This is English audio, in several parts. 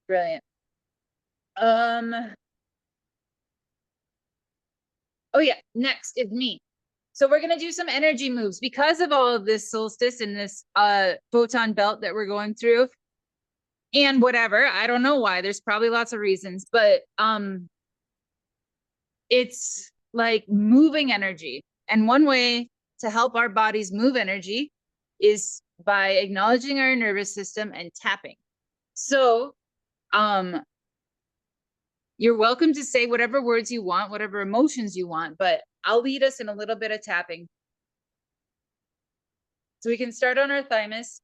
Brilliant. Oh yeah, next is me. So we're gonna do some energy moves because of all of this solstice and this photon belt that we're going through. And whatever, I don't know why. There's probably lots of reasons, but it's like moving energy. And one way to help our bodies move energy is by acknowledging our nervous system and tapping. So, you're welcome to say whatever words you want, whatever emotions you want, but I'll lead us in a little bit of tapping. So we can start on our thymus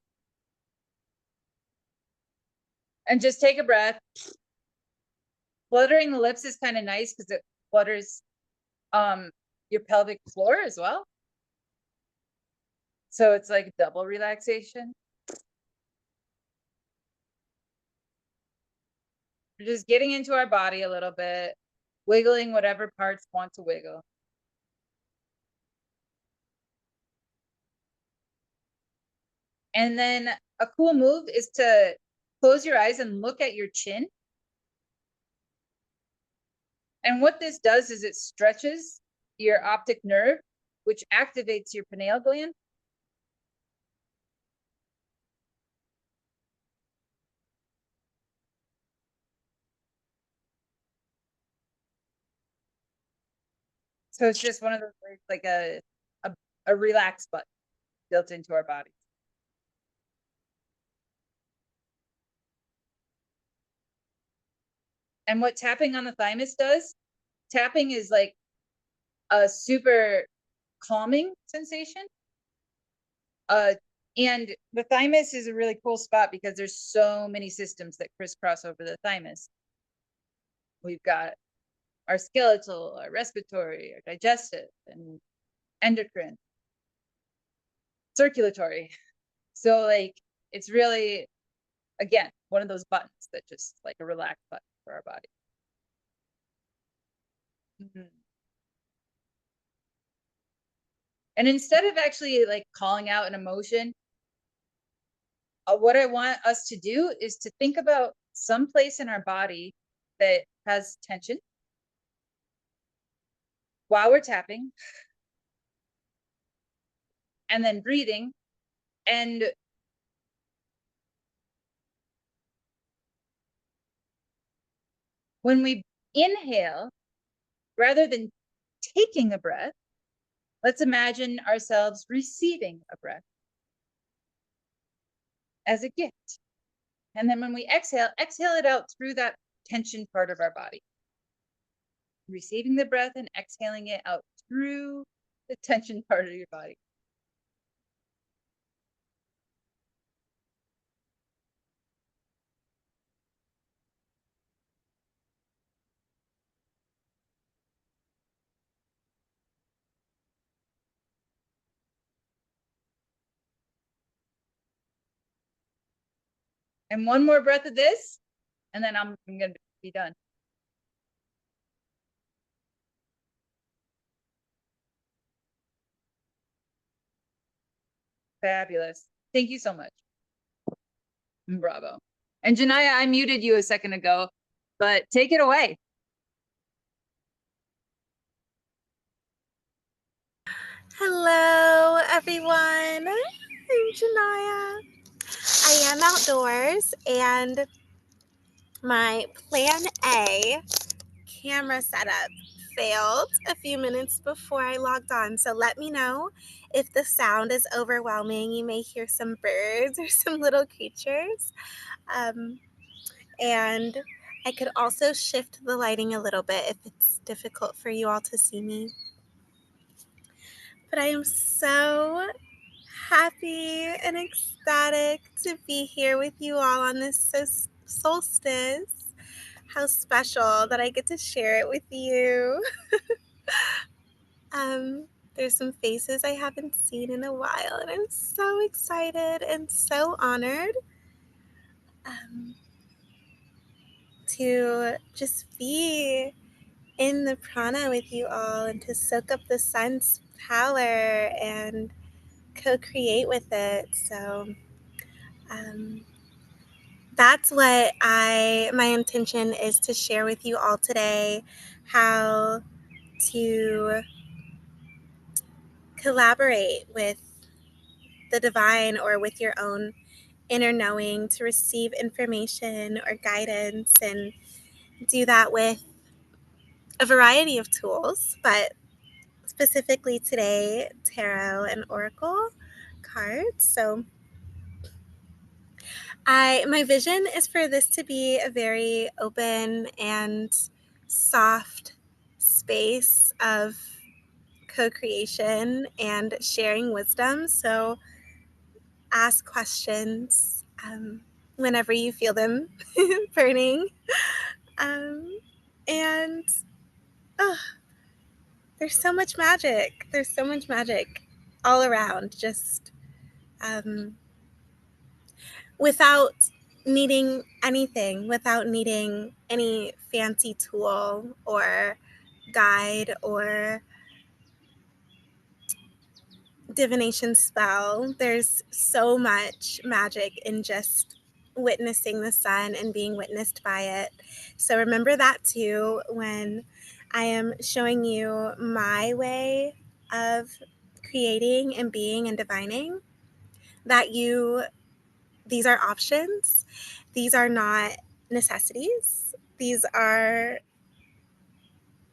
and just take a breath. Fluttering the lips is kind of nice because it flutters your pelvic floor as well. So it's like double relaxation. We're just getting into our body a little bit, wiggling whatever parts want to wiggle. And then a cool move is to close your eyes and look at your chin. And what this does is it stretches your optic nerve, which activates your pineal gland. So it's just one of those ways, like a relax button built into our body. And what tapping on the thymus does, tapping is like a super calming sensation. And the thymus is a really cool spot because there's so many systems that crisscross over the thymus. We've got our skeletal, our respiratory, our digestive, and endocrine, circulatory. So like it's really, again, one of those buttons that just like a relax button for our body. Mm-hmm. And instead of actually like calling out an emotion, what I want us to do is to think about some place in our body that has tension while we're tapping and then breathing. And when we inhale, rather than taking a breath, let's imagine ourselves receiving a breath as a gift. And then when we exhale, exhale it out through that tension part of our body. Receiving the breath and exhaling it out through the tension part of your body. And one more breath of this, and then I'm going to be done. Fabulous. Thank you so much. Bravo. And Jania, I muted you a second ago, but take it away. Hello, everyone. I'm Jania. I am outdoors, and my plan A camera setup failed a few minutes before I logged on. So let me know if the sound is overwhelming. You may hear some birds or some little creatures. And I could also shift the lighting a little bit if it's difficult for you all to see me. But I am so happy and ecstatic to be here with you all on this solstice. How special that I get to share it with you. There's some faces I haven't seen in a while, and I'm so excited and so honored to just be in the prana with you all and to soak up the sun's power and co-create with it. So that's what my intention is to share with you all today, how to collaborate with the divine or with your own inner knowing to receive information or guidance, and do that with a variety of tools, but specifically today, tarot and oracle cards. So my vision is for this to be a very open and soft space of co-creation and sharing wisdom. So ask questions whenever you feel them burning. And oh, there's so much magic. There's so much magic all around, just without needing anything, without needing any fancy tool or guide or divination spell. There's so much magic in just witnessing the sun and being witnessed by it. So remember that too when I am showing you my way of creating and being and divining, that these are options. These are not necessities. These are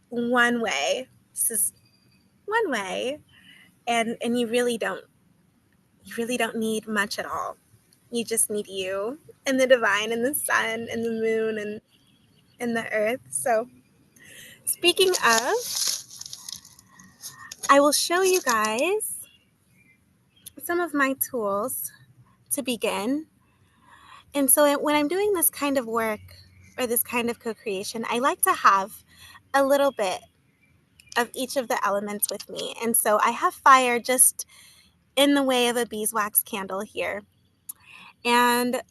one way. This is one way. And you really don't need much at all. You just need you and the divine and the sun and the moon and the earth. So speaking of, I will show you guys some of my tools to begin. And so when I'm doing this kind of work or this kind of co-creation, I like to have a little bit of each of the elements with me. And so I have fire just in the way of a beeswax candle here. And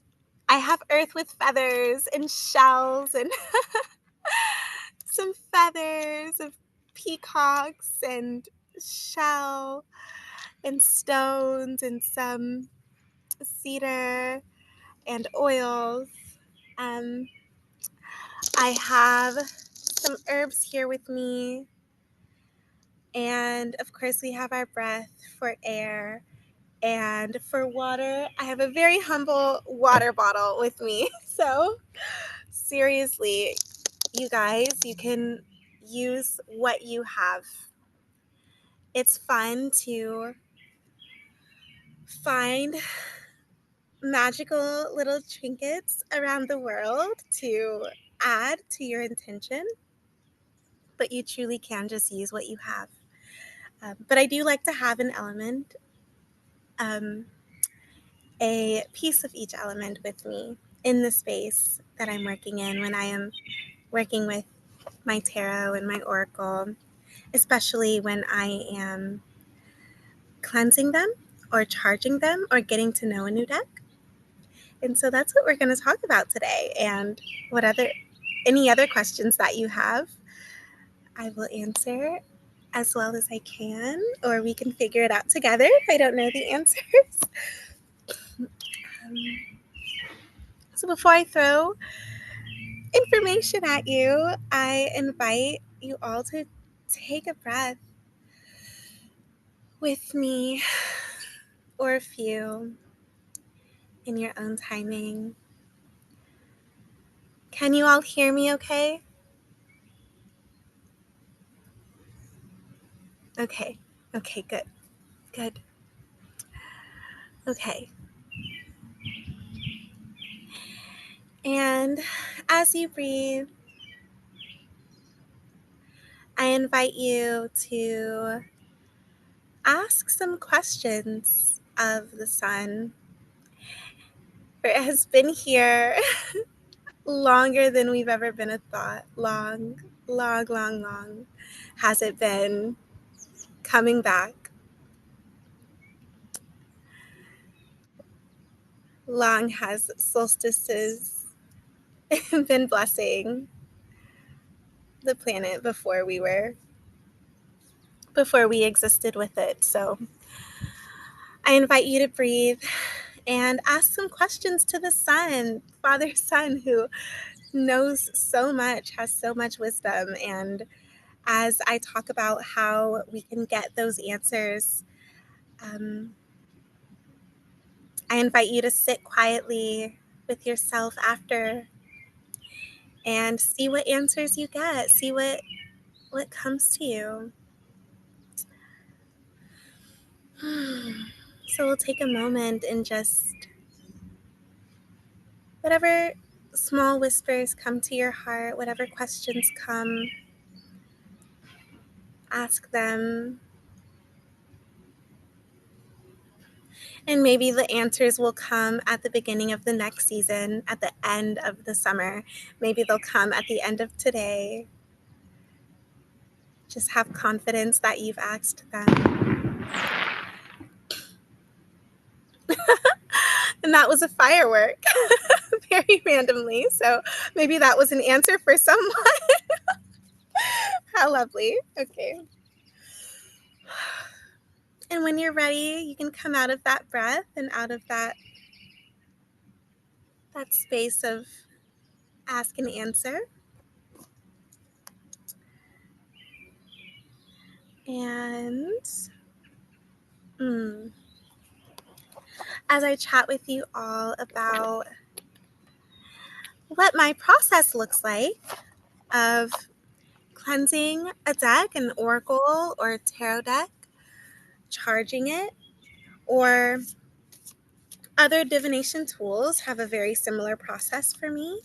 I have earth with feathers and shells and some feathers of peacocks and shell and stones and some cedar and oils. I have some herbs here with me. And of course, we have our breath for air. And for water, I have a very humble water bottle with me. So seriously, you guys, you can use what you have. It's fun to find magical little trinkets around the world to add to your intention, but you truly can just use what you have. But I do like to have an element, a piece of each element with me in the space that I'm working in when I am working with my tarot and my oracle, especially when I am cleansing them or charging them or getting to know a new deck. And so that's what we're going to talk about today. And any other questions that you have, I will answer as well as I can, or we can figure it out together if I don't know the answers. So before I throw information at you, I invite you all to take a breath with me, or a few, in your own timing. Can you all hear me okay? Okay, good. Okay. And as you breathe, I invite you to ask some questions of the sun, for it has been here longer than we've ever been a thought. Long has it been coming back. Long has solstices been blessing the planet before we existed with it. So I invite you to breathe and ask some questions to the sun, Father Sun, who knows so much, has so much wisdom. And as I talk about how we can get those answers, I invite you to sit quietly with yourself after and see what answers you get, see what comes to you. So we'll take a moment and just whatever small whispers come to your heart, whatever questions come, ask them. And maybe the answers will come at the beginning of the next season, at the end of the summer. Maybe they'll come at the end of today. Just have confidence that you've asked them. And that was a firework, very randomly. So maybe that was an answer for someone. How lovely. Okay. And when you're ready, you can come out of that breath and out of that space of ask and answer. And as I chat with you all about what my process looks like of cleansing a deck, an oracle or a tarot deck, charging it, or other divination tools have a very similar process for me,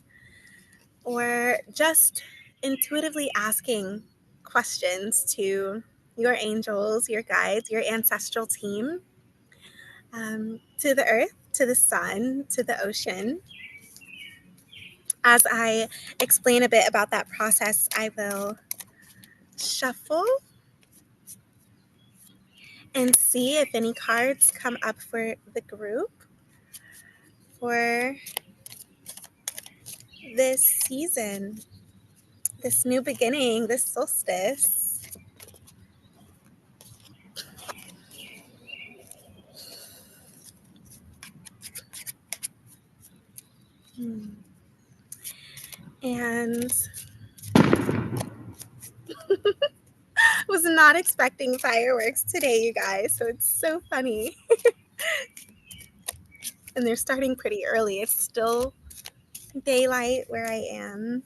or just intuitively asking questions to your angels, your guides, your ancestral team, to the earth, to the sun, to the ocean. As I explain a bit about that process, I will shuffle and see if any cards come up for the group for this season, this new beginning, this solstice. And was not expecting fireworks today, you guys, so it's so funny. And they're starting pretty early. It's still daylight where I am.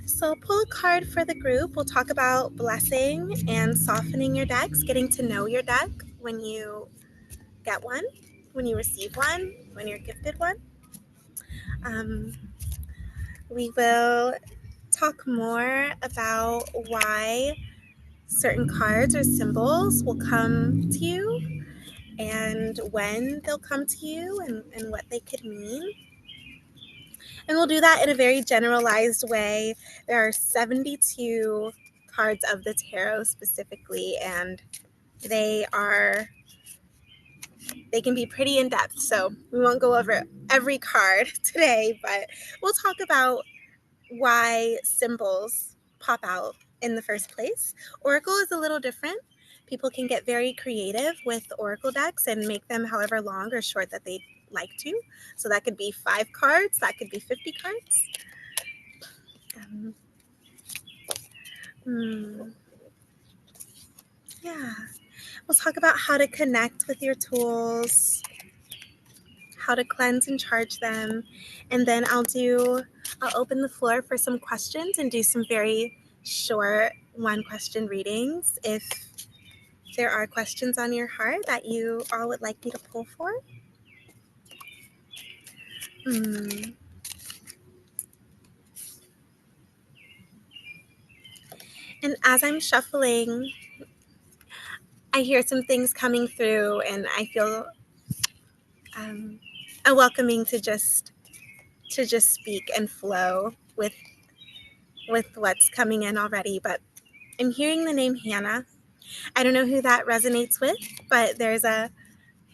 So I'll pull a card for the group. We'll talk about blessing and softening your decks, getting to know your deck when you get one, when you receive one, when you're gifted one. We will talk more about why certain cards or symbols will come to you and when they'll come to you and what they could mean. And we'll do that in a very generalized way. There are 72 cards of the tarot specifically, and they can be pretty in depth. So we won't go over every card today, but we'll talk about why symbols pop out in the first place. Oracle is a little different. People can get very creative with oracle decks and make them however long or short that they like to. So that could be 5 cards, that could be 50 cards. Yeah. We'll talk about how to connect with your tools, how to cleanse and charge them. And then I'll open the floor for some questions and do some very short 1-question readings if there are questions on your heart that you all would like me to pull for. And as I'm shuffling, I hear some things coming through and I feel a welcoming to just speak and flow with what's coming in already. But I'm hearing the name Hannah. I don't know who that resonates with, but there's a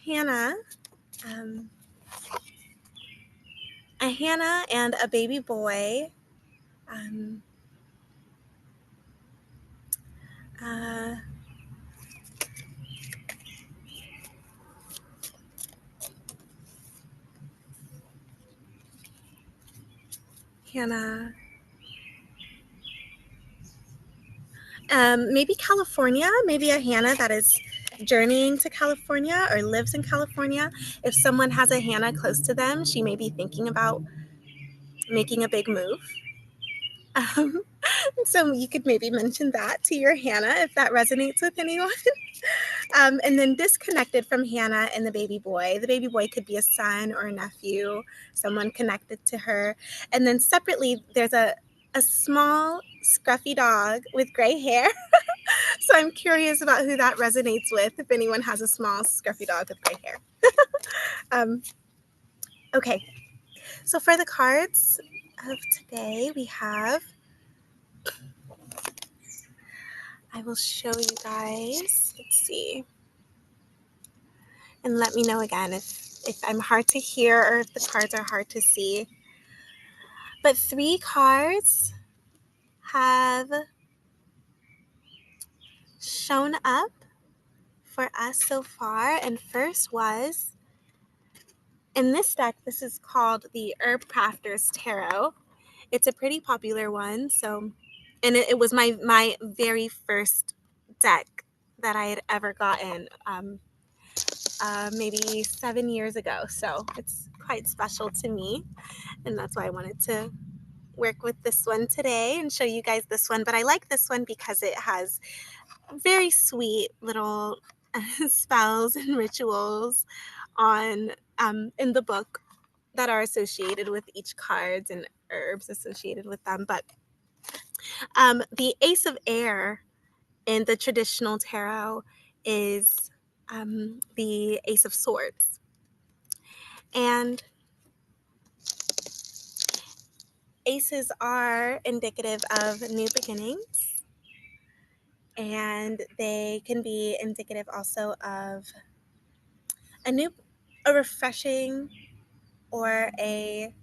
Hannah, and a baby boy. Hannah. Maybe California, maybe a Hannah that is journeying to California or lives in California. If someone has a Hannah close to them, she may be thinking about making a big move. So you could maybe mention that to your Hannah if that resonates with anyone. And then disconnected from Hannah and the baby boy. The baby boy could be a son or a nephew, someone connected to her. And then separately, there's a small scruffy dog with gray hair. So I'm curious about who that resonates with, if anyone has a small scruffy dog with gray hair. Okay, so for the cards of today, we have, I will show you guys, let's see, and let me know again if I'm hard to hear or if the cards are hard to see. But 3 cards have shown up for us so far, and first was, in this deck, this is called the Herb Crafters Tarot. It's a pretty popular one, so, and it was my very first deck that I had ever gotten, maybe 7 years ago, so it's quite special to me, and that's why I wanted to work with this one today and show you guys this one. But I like this one because it has very sweet little spells and rituals on in the book that are associated with each cards and herbs associated with them. But the Ace of Air in the traditional tarot is the Ace of Swords. And aces are indicative of new beginnings, and they can be indicative also of a refreshing or a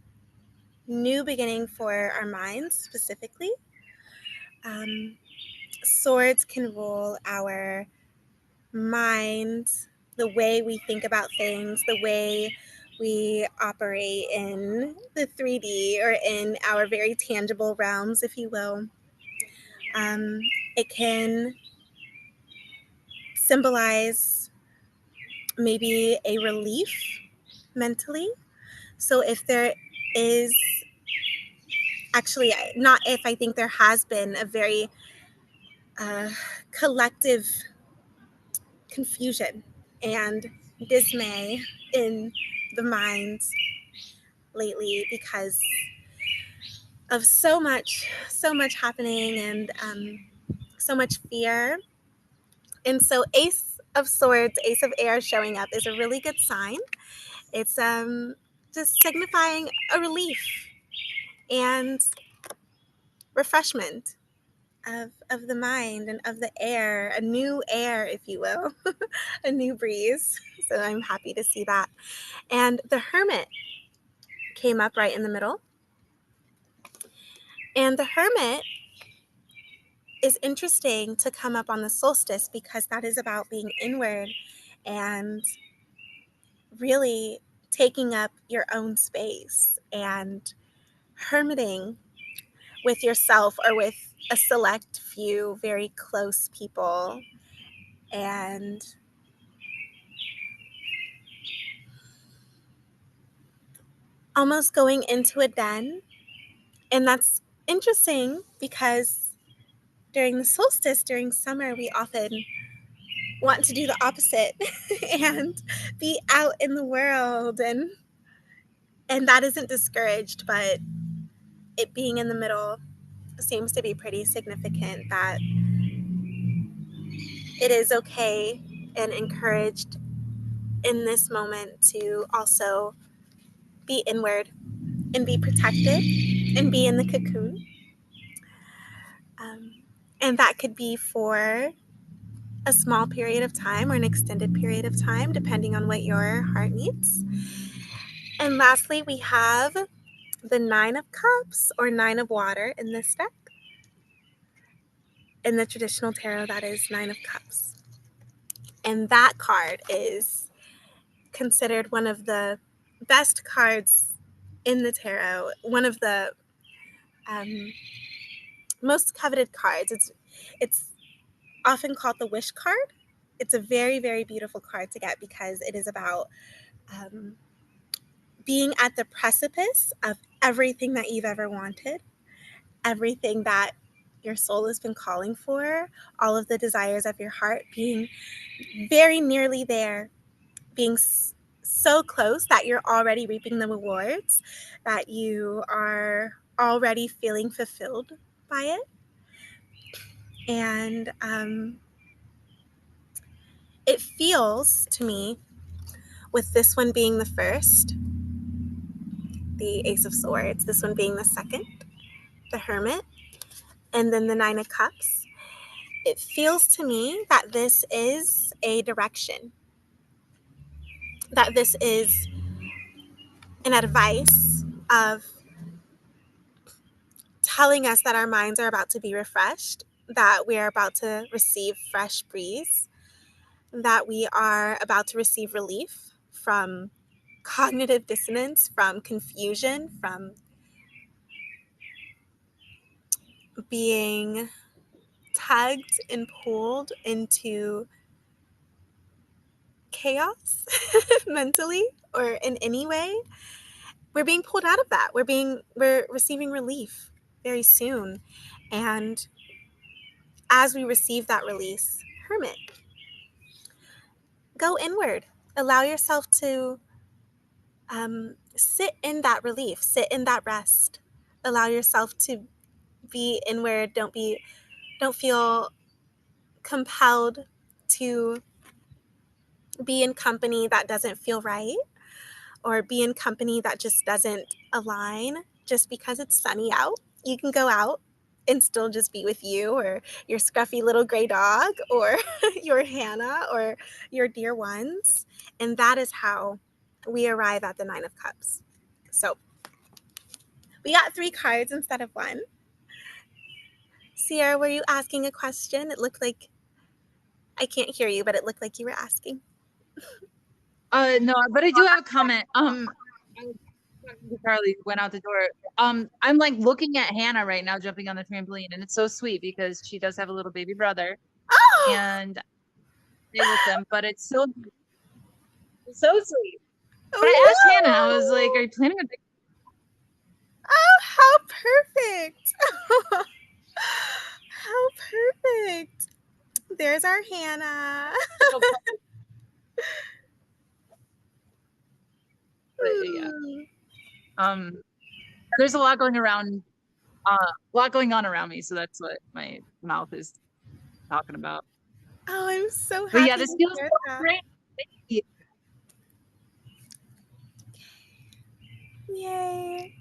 new beginning for our minds specifically. Swords can rule our mind, the way we think about things, the way we operate in the 3D or in our very tangible realms, if you will. It can symbolize maybe a relief mentally. So if there is, actually, not if, I think there has been a very collective confusion and dismay in the minds lately because of so much happening, and so much fear. And so Ace of Swords, Ace of Air showing up is a really good sign. It's just signifying a relief and refreshment of the mind and of the air, a new air, if you will, a new breeze. So I'm happy to see that. And the Hermit came up right in the middle. And the Hermit is interesting to come up on the solstice because that is about being inward and really taking up your own space and hermiting with yourself or with a select few very close people, and almost going into a den. And that's interesting because during the solstice, during summer, we often want to do the opposite and be out in the world, and that isn't discouraged, but it being in the middle seems to be pretty significant, that it is okay and encouraged in this moment to also be inward and be protected and be in the cocoon. And that could be for a small period of time or an extended period of time, depending on what your heart needs. And lastly, we have the 9 of Cups or 9 of Water in this deck. In the traditional tarot, that is 9 of Cups. And that card is considered one of the best cards in the tarot, one of the most coveted cards. It's often called the wish card. It's a very, very beautiful card to get because it is about being at the precipice of everything that you've ever wanted, everything that your soul has been calling for, all of the desires of your heart, being very nearly there, being so close that you're already reaping the rewards, that you are already feeling fulfilled by it. And it feels to me, with this one being the first, the Ace of Swords, this one being the second, the Hermit, and then the Nine of Cups, it feels to me that this is a direction, that this is an advice of telling us that our minds are about to be refreshed, that we are about to receive fresh breeze, that we are about to receive relief from cognitive dissonance, from confusion, from being tugged and pulled into chaos mentally or in any way. We're being pulled out of that. We're receiving relief very soon. And as we receive that release, Hermit, go inward. Allow yourself to sit in that relief, sit in that rest. Allow yourself to be inward. Don't feel compelled to be in company that doesn't feel right, or be in company that just doesn't align. Just because it's sunny out, you can go out and still just be with you or your scruffy little gray dog or your Hannah or your dear ones. And that is how we arrive at the Nine of Cups. So we got 3 cards instead of 1. Cierra, were you asking a question? It looked like, I can't hear you, but it looked like you were asking. No, but I do have a comment. I was talking to Carly, went out the door. I'm like looking at Hannah right now jumping on the trampoline, and it's so sweet because she does have a little baby brother, and I stay with them, but it's so sweet. But I asked Hannah, I was like, "Are you planning a big?" Oh, how perfect! How perfect! There's our Hannah. But yeah, there's a lot going around, a lot going on around me, so that's what my mouth is talking about. Oh, I'm so happy. But yeah, this to feels hear so that. great. Yay.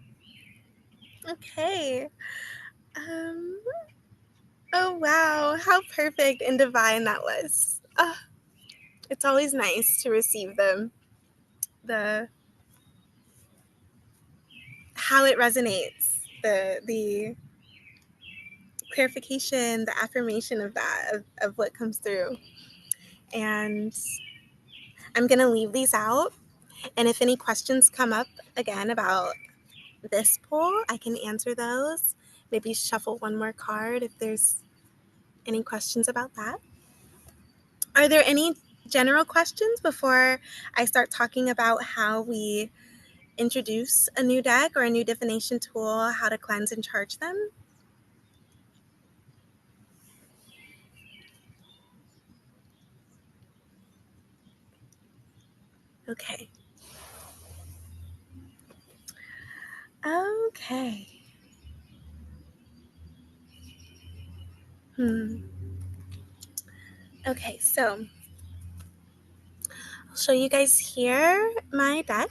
Okay. Oh, wow. How perfect and divine that was. It's always nice to receive them. How it resonates, the clarification, the affirmation of that, of what comes through. And I'm going to leave these out. And if any questions come up again about this poll, I can answer those. Maybe shuffle one more card if there's any questions about that. Are there any general questions before I start talking about how we introduce a new deck or a new divination tool, how to cleanse and charge them? Okay. Okay. Okay, so I'll show you guys here my deck,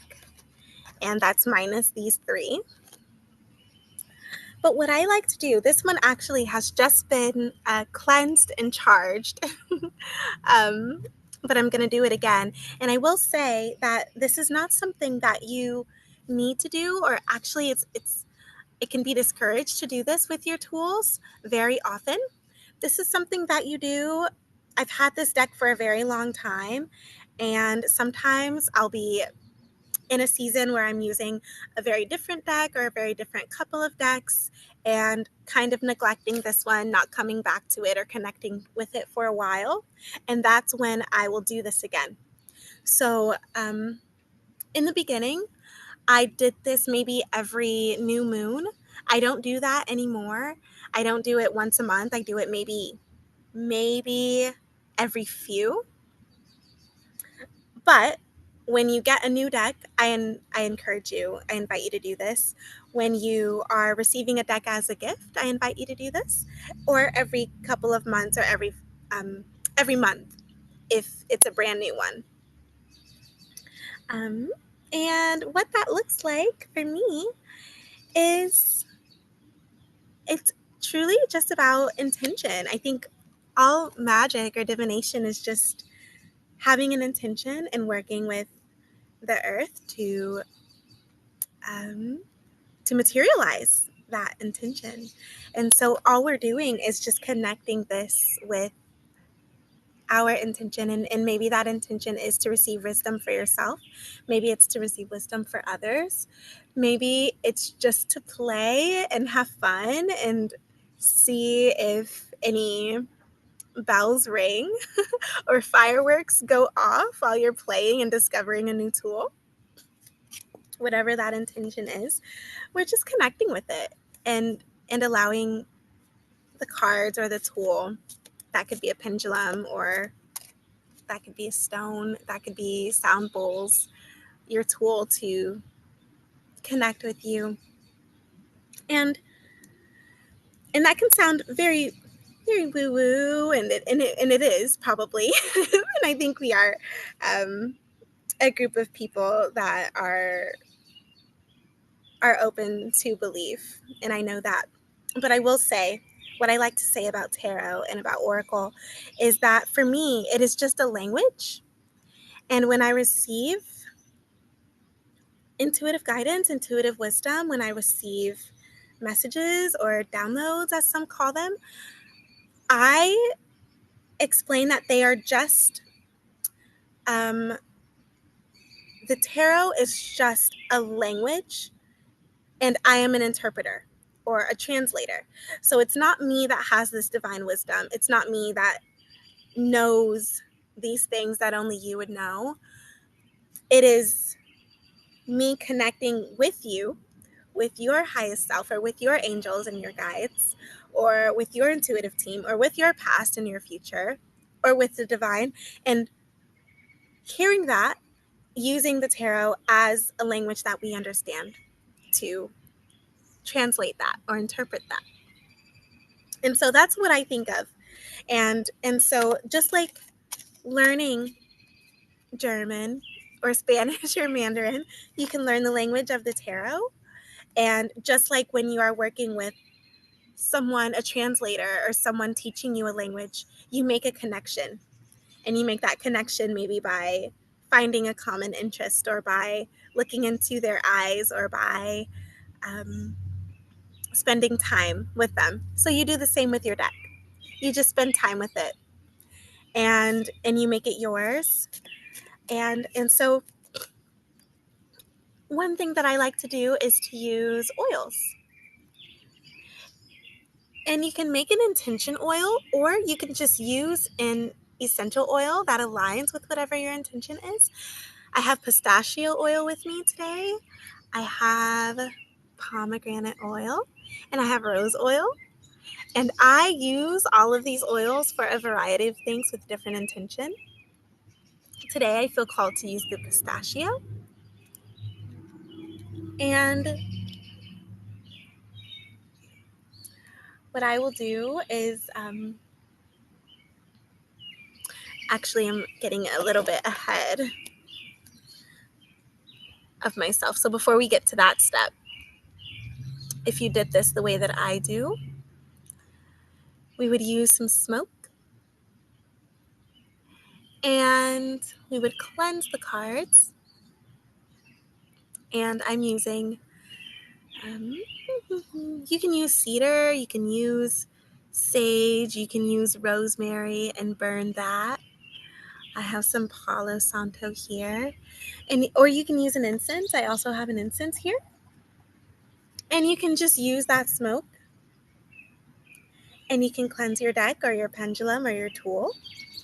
and that's minus these 3. But what I like to do, this one actually has just been cleansed and charged, but I'm going to do it again. And I will say that this is not something that you need to do, or actually it can be discouraged to do this with your tools very often. This is something that you do. I've had this deck for a very long time, and sometimes I'll be in a season where I'm using a very different deck or a very different couple of decks and kind of neglecting this one, not coming back to it or connecting with it for a while. And that's when I will do this again. So in the beginning, I did this maybe every new moon. I don't do that anymore. I don't do it once a month. I do it maybe every few. But when you get a new deck, I encourage you, I invite you to do this. When you are receiving a deck as a gift, I invite you to do this. Or every couple of months or every month if it's a brand new one. And what that looks like for me is it's truly just about intention. I think all magic or divination is just having an intention and working with the earth to materialize that intention. And so all we're doing is just connecting this with our intention, and maybe that intention is to receive wisdom for yourself. Maybe it's to receive wisdom for others. Maybe it's just to play and have fun and see if any bells ring or fireworks go off while you're playing and discovering a new tool. Whatever that intention is, we're just connecting with it and allowing the cards or the tool, that could be a pendulum or that could be a stone, that could be sound bowls, your tool to connect with you. And that can sound very, very woo woo, and it is probably. And I think we are a group of people that are open to belief, and I know that. But I will say, what I like to say about tarot and about oracle is that for me, it is just a language. And when I receive intuitive guidance, intuitive wisdom, when I receive messages or downloads, as some call them, I explain that they are just, the tarot is just a language, and I am an interpreter or a translator. So it's not me that has this divine wisdom. It's not me that knows these things that only you would know. It is me connecting with you, with your highest self, or with your angels and your guides, or with your intuitive team, or with your past and your future, or with the divine, and hearing that, using the tarot as a language that we understand to translate that or interpret that. And so that's what I think of. And so just like learning German or Spanish or Mandarin, you can learn the language of the tarot. And just like when you are working with someone, a translator, or someone teaching you a language, you make a connection. And you make that connection maybe by finding a common interest, or by looking into their eyes, or by spending time with them. So you do the same with your deck. You just spend time with it, and you make it yours. And so one thing that I like to do is to use oils. And you can make an intention oil, or you can just use an essential oil that aligns with whatever your intention is. I have pistachio oil with me today. I have pomegranate oil, and I have rose oil. And I use all of these oils for a variety of things with different intention. Today I feel called to use the pistachio. And what I will do is, actually I'm getting a little bit ahead of myself. So before we get to that step, if you did this the way that I do, we would use some smoke, and we would cleanse the cards. And I'm using, you can use cedar, you can use sage, you can use rosemary and burn that. I have some Palo Santo here, or you can use an incense. I also have an incense here, and you can just use that smoke, and you can cleanse your deck or your pendulum or your tool.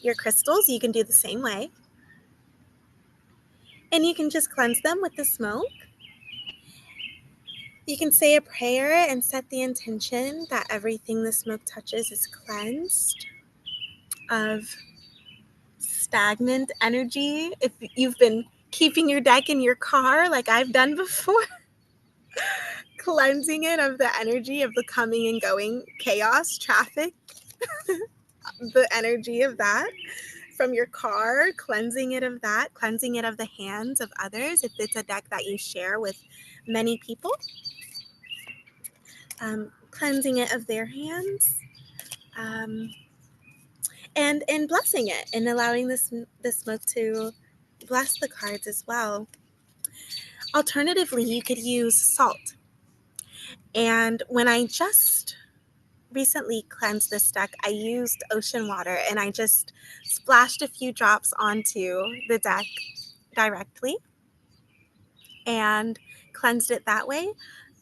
Your crystals, you can do the same way, and you can just cleanse them with the smoke. You can say a prayer and set the intention that everything the smoke touches is cleansed of stagnant energy. If you've been keeping your deck in your car like I've done before, cleansing it of the energy of the coming and going chaos, traffic, the energy of that from your car, cleansing it of that, cleansing it of the hands of others if it's a deck that you share with many people, cleansing it of their hands. And blessing it and allowing the smoke to bless the cards as well. Alternatively, you could use salt. And when I just recently cleansed this deck, I used ocean water and I just splashed a few drops onto the deck directly and cleansed it that way.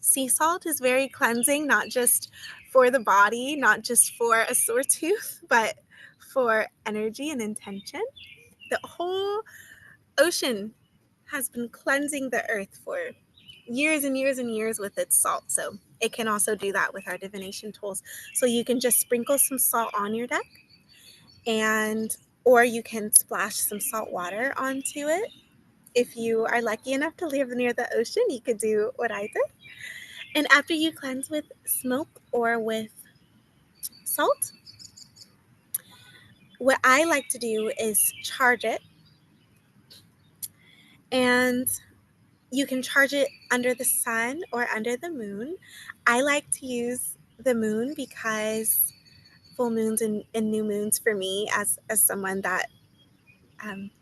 Sea salt is very cleansing, not just for the body, not just for a sore tooth, but for energy and intention. The whole ocean has been cleansing the earth for years and years and years with its salt. So it can also do that with our divination tools. So you can just sprinkle some salt on your deck, or you can splash some salt water onto it. If you are lucky enough to live near the ocean, you could do what I did. And after you cleanse with smoke or with salt, what I like to do is charge it. And you can charge it under the sun or under the moon. I like to use the moon because full moons and new moons for me, as someone that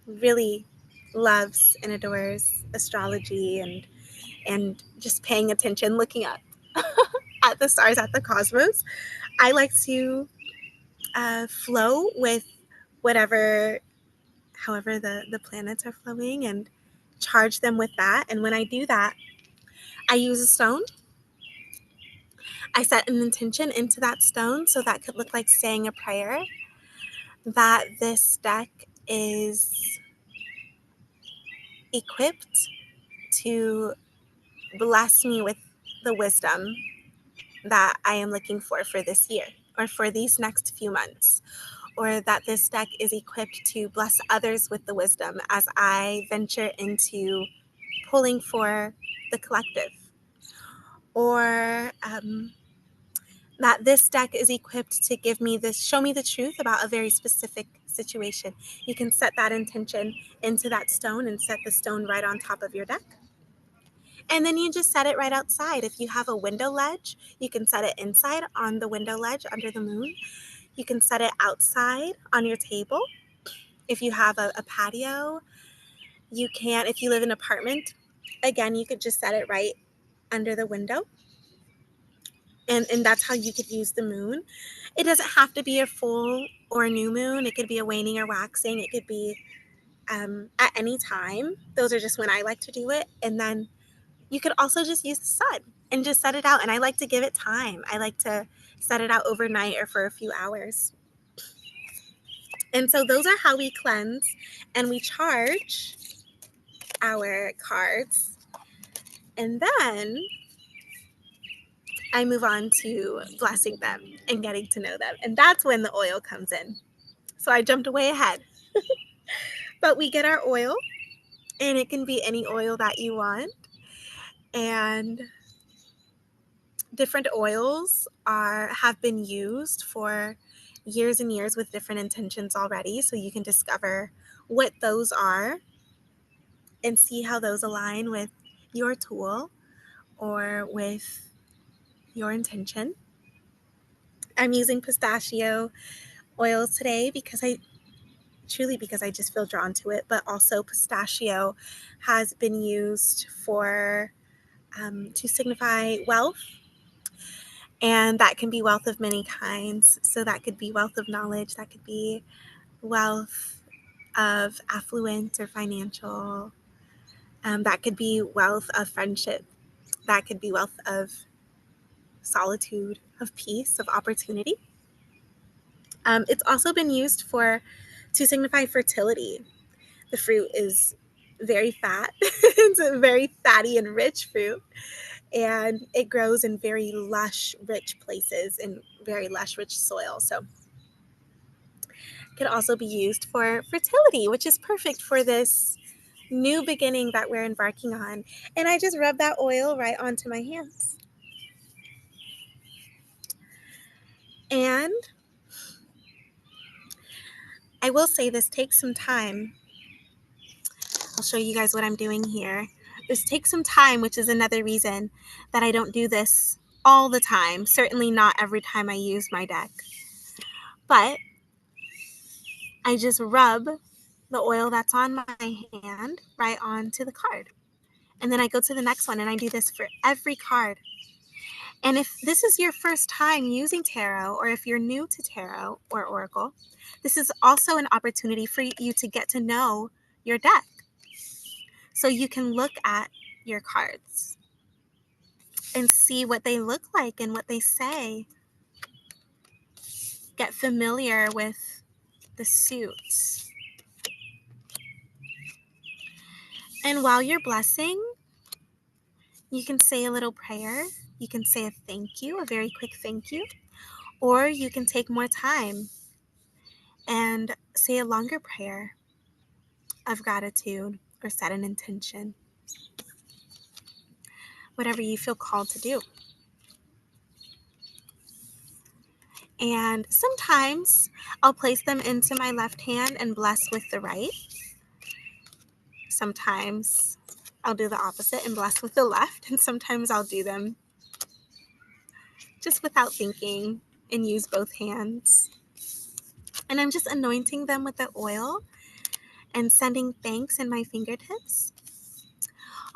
really loves and adores astrology and just paying attention, looking up at the stars, at the cosmos, I like to flow with however the planets are flowing, and charge them with that. And when I do that, I use a stone. I set an intention into that stone, so that could look like saying a prayer, that this deck is equipped to bless me with the wisdom that I am looking for this year or for these next few months, or that this deck is equipped to bless others with the wisdom as I venture into pulling for the collective, or that this deck is equipped to show me the truth about a very specific situation. You can set that intention into that stone and set the stone right on top of your deck. And then you just set it right outside. If you have a window ledge, you can set it inside on the window ledge under the moon. You can set it outside on your table. If you have a patio, you can. If you live in an apartment, again, you could just set it right under the window. And that's how you could use the moon. It doesn't have to be a full or a new moon. It could be a waning or waxing. It could be at any time. Those are just when I like to do it. And then you could also just use the sun and just set it out. And I like to give it time. I like to set it out overnight or for a few hours. And so those are how we cleanse and we charge our cards. And then I move on to blessing them and getting to know them. And that's when the oil comes in. So I jumped way ahead. But we get our oil, and it can be any oil that you want. And different oils have been used for years and years with different intentions already. So you can discover what those are and see how those align with your tool or with your intention. I'm using pistachio oils today because I just feel drawn to it, but also pistachio has been used for to signify wealth, and that can be wealth of many kinds. So that could be wealth of knowledge, that could be wealth of affluence or financial. That could be wealth of friendship. That could be wealth of solitude, of peace, of opportunity. It's also been used to signify fertility. The fruit is very fat. It's a very fatty and rich fruit. And it grows in very lush, rich places in very lush, rich soil. So it could also be used for fertility, which is perfect for this new beginning that we're embarking on. And I just rub that oil right onto my hands. And I will say this takes some time. I'll show you guys what I'm doing here. This takes some time, which is another reason that I don't do this all the time. Certainly not every time I use my deck. But I just rub the oil that's on my hand right onto the card. And then I go to the next one, and I do this for every card. And if this is your first time using tarot, or if you're new to tarot or oracle, this is also an opportunity for you to get to know your deck. So you can look at your cards and see what they look like and what they say. Get familiar with the suits. And while you're blessing, you can say a little prayer. You can say a thank you, a very quick thank you. Or you can take more time and say a longer prayer of gratitude or set an intention. Whatever you feel called to do. And sometimes I'll place them into my left hand and bless with the right. Sometimes I'll do the opposite and bless with the left. And sometimes I'll do them just without thinking and use both hands. And I'm just anointing them with the oil and sending thanks in my fingertips.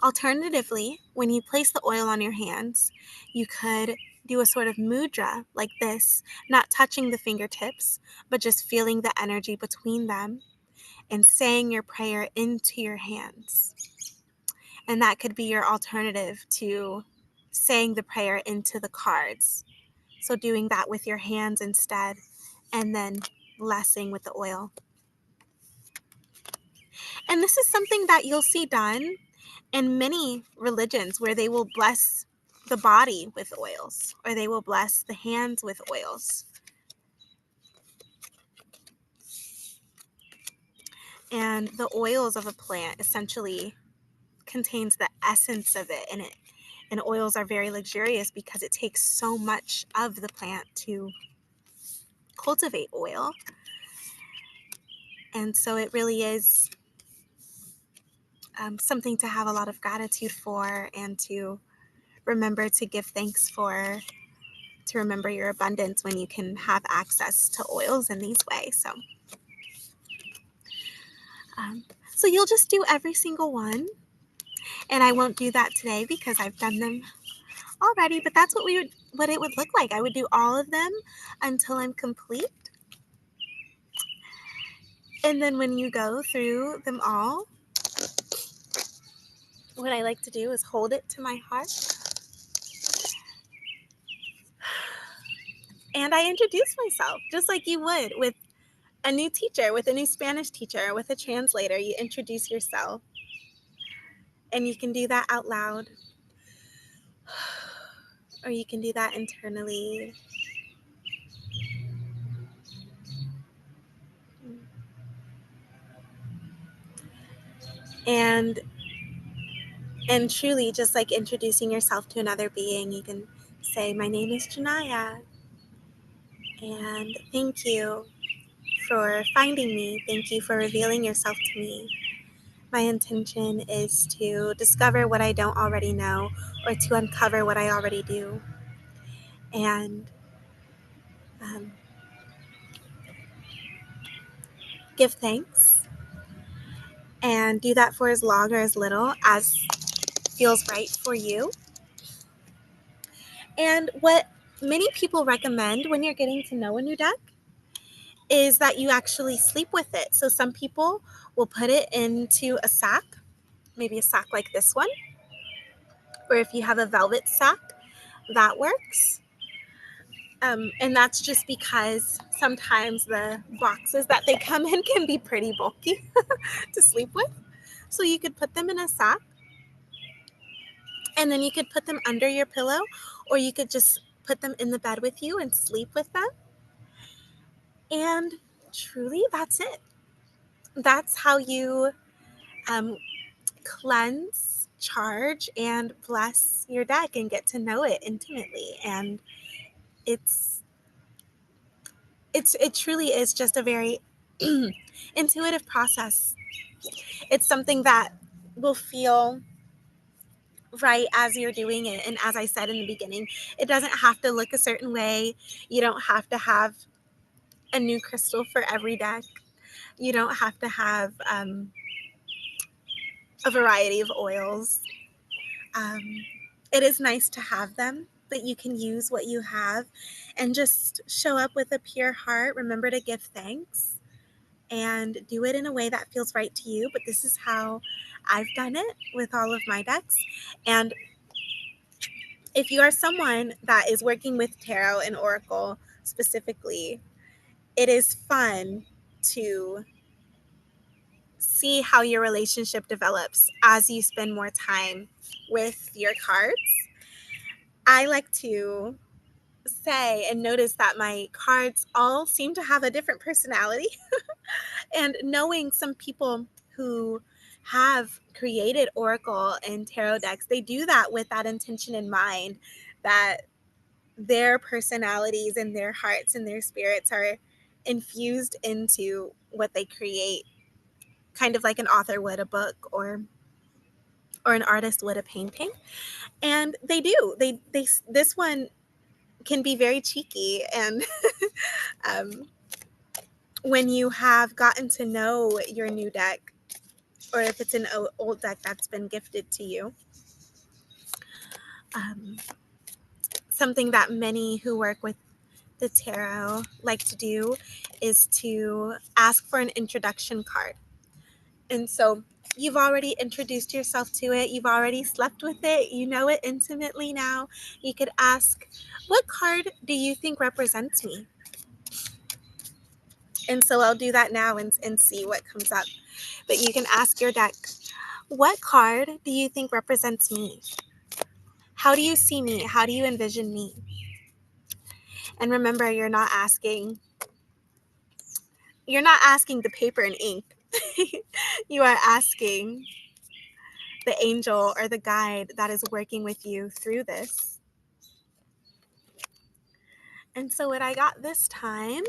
Alternatively, when you place the oil on your hands, you could do a sort of mudra like this, not touching the fingertips, but just feeling the energy between them and saying your prayer into your hands. And that could be your alternative to saying the prayer into the cards. So doing that with your hands instead, and then blessing with the oil. And this is something that you'll see done in many religions, where they will bless the body with oils, or they will bless the hands with oils. And the oils of a plant essentially contains the essence of it, and oils are very luxurious because it takes so much of the plant to cultivate oil. And so it really is something to have a lot of gratitude for, and to remember to give thanks for, to remember your abundance when you can have access to oils in these ways. So you'll just do every single one, and I won't do that today because I've done them already, but that's what it would look like. I would do all of them until I'm complete. And then when you go through them all, what I like to do is hold it to my heart. And I introduce myself just like you would with a new teacher, with a new Spanish teacher, with a translator. You introduce yourself. And you can do that out loud, or you can do that internally. And truly, just like introducing yourself to another being, you can say, my name is Jania, and thank you for finding me. Thank you for revealing yourself to me. My intention is to discover what I don't already know, or to uncover what I already do. And give thanks, and do that for as long or as little as feels right for you. And what many people recommend when you're getting to know a new deck is that you actually sleep with it. So some people will put it into a sack, maybe a sack like this one, or if you have a velvet sack, that works. And that's just because sometimes the boxes that they come in can be pretty bulky to sleep with. So you could put them in a sack, and then you could put them under your pillow, or you could just put them in the bed with you and sleep with them. And truly, that's it. That's how you cleanse, charge, and bless your deck and get to know it intimately. And it truly is just a very intuitive process. It's something that will feel right as you're doing it. And as I said in the beginning, it doesn't have to look a certain way. You don't have to have a new crystal for every deck. You don't have to have a variety of oils. It is nice to have them, but you can use what you have and just show up with a pure heart. Remember to give thanks and do it in a way that feels right to you. But this is how I've done it with all of my decks. And if you are someone that is working with tarot and oracle specifically, it is fun to see how your relationship develops as you spend more time with your cards. I like to say and notice that my cards all seem to have a different personality. And knowing some people who have created oracle and tarot decks, they do that with that intention in mind, that their personalities and their hearts and their spirits are infused into what they create, kind of like an author would a book, or an artist would a painting. And they do. They this one can be very cheeky, and when you have gotten to know your new deck, or if it's an old deck that's been gifted to you, something that many who work with the tarot like to do is to ask for an introduction card. And so you've already introduced yourself to it. You've already slept with it. You know it intimately now. You could ask, what card do you think represents me? And so I'll do that now and see what comes up. But you can ask your deck, what card do you think represents me? How do you see me? How do you envision me? And remember, you're not asking the paper and ink. You are asking the angel or the guide that is working with you through this. And so what I got this time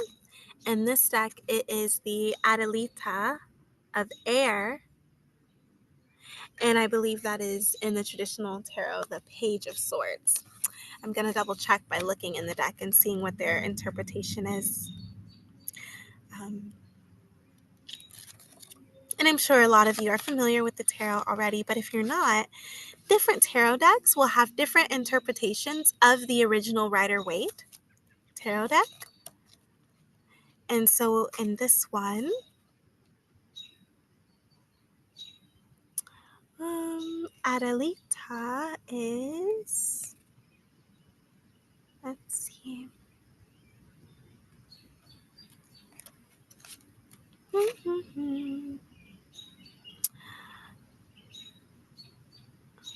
in this deck, it is the Adelita of air. And I believe that is in the traditional tarot, the Page of Swords. I'm going to double check by looking in the deck and seeing what their interpretation is. And I'm sure a lot of you are familiar with the tarot already, but if you're not, different tarot decks will have different interpretations of the original Rider-Waite tarot deck. And so in this one, Adelita is, let's see.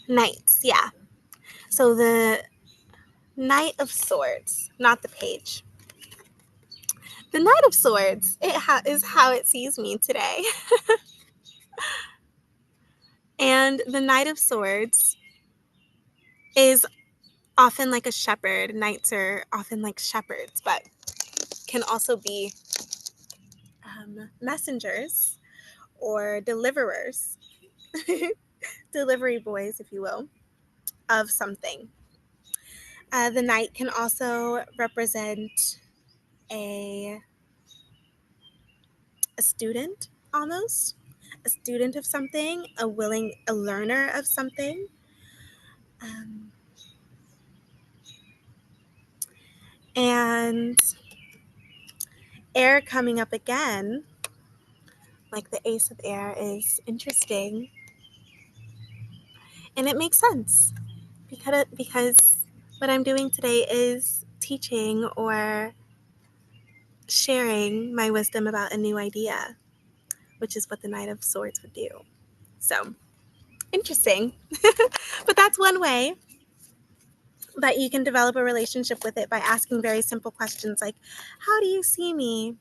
Knights, yeah. So the Knight of Swords, not the page. The Knight of Swords is how it sees me today. And the Knight of Swords is often like a shepherd. Knights are often like shepherds, but can also be messengers or deliverers, delivery boys, if you will, of something. The knight can also represent a student, almost a student of something, a learner of something. And air coming up again, like the ace of air, is interesting. And it makes sense because what I'm doing today is teaching or sharing my wisdom about a new idea, which is what the Knight of Swords would do. So interesting. But that's one way that you can develop a relationship with it, by asking very simple questions like, how do you see me?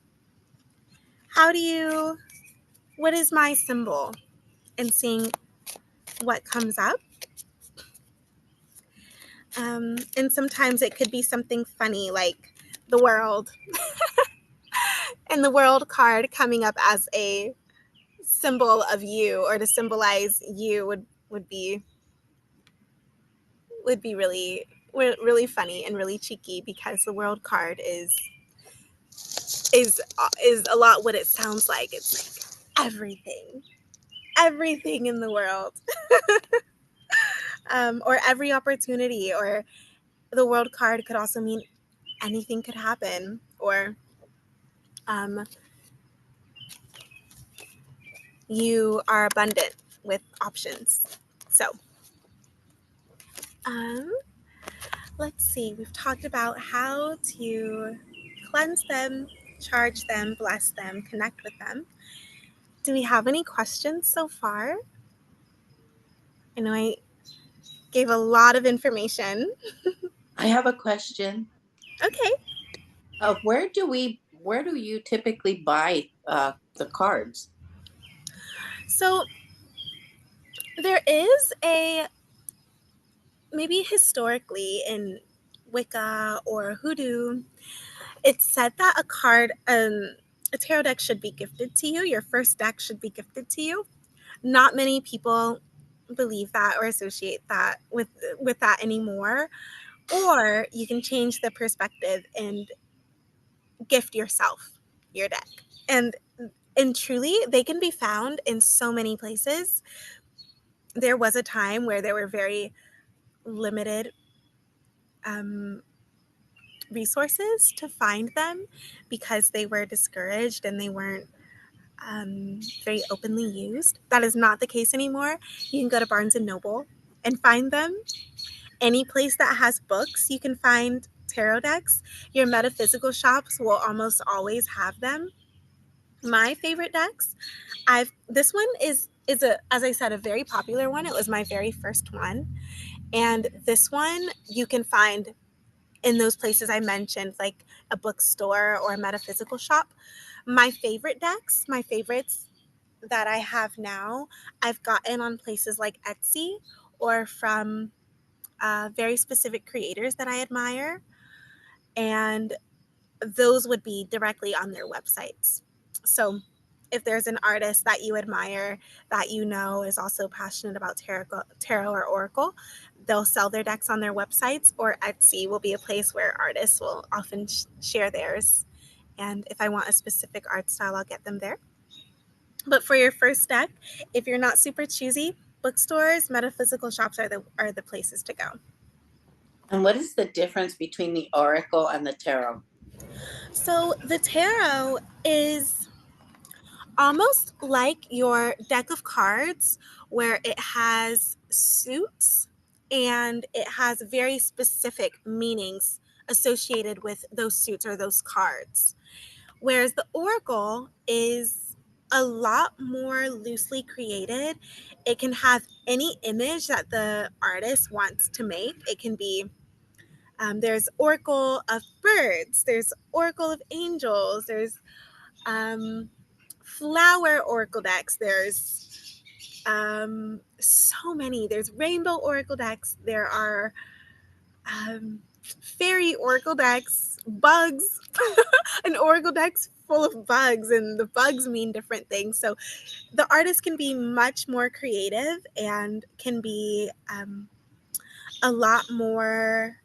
What is my symbol? And seeing what comes up. And sometimes it could be something funny like the world, and the world card coming up as a symbol of you, or to symbolize you, would be really funny and really cheeky, because the world card is a lot what it sounds like. It's like everything in the world, or every opportunity. Or the world card could also mean anything could happen, or you are abundant with options. So let's see, we've talked about how to cleanse them, charge them, bless them, connect with them. Do we have any questions so far? I know I gave a lot of information. I have a question. Okay. Where do you typically buy the cards? So there is maybe historically in Wicca or Hoodoo, it's said that a tarot deck should be gifted to you. Your first deck should be gifted to you. Not many people believe that or associate that with that anymore. Or you can change the perspective and gift yourself your deck. And truly, they can be found in so many places. There was a time where there were very limited resources to find them, because they were discouraged and they weren't very openly used. That is not the case anymore. You can go to Barnes and Noble and find them. Any place that has books, you can find tarot decks. Your metaphysical shops will almost always have them. My favorite decks, this one is a, as I said, a very popular one. It was my very first one. And this one you can find in those places I mentioned, like a bookstore or a metaphysical shop. My favorite decks, my favorites that I have now, I've gotten on places like Etsy, or from very specific creators that I admire. And those would be directly on their websites. So if there's an artist that you admire, that you know is also passionate about tarot or oracle, they'll sell their decks on their websites, or Etsy will be a place where artists will often share theirs. And if I want a specific art style, I'll get them there. But for your first deck, if you're not super choosy, bookstores, metaphysical shops are the places to go. And what is the difference between the oracle and the tarot? So the tarot is almost like your deck of cards, where it has suits and it has very specific meanings associated with those suits or those cards. Whereas the oracle is a lot more loosely created. It can have any image that the artist wants to make. It can be there's oracle of birds, there's oracle of angels, there's flower oracle decks, there's so many. There's rainbow oracle decks, there are fairy oracle decks, bugs, an oracle deck's full of bugs, and the bugs mean different things. So the artist can be much more creative and can be a lot more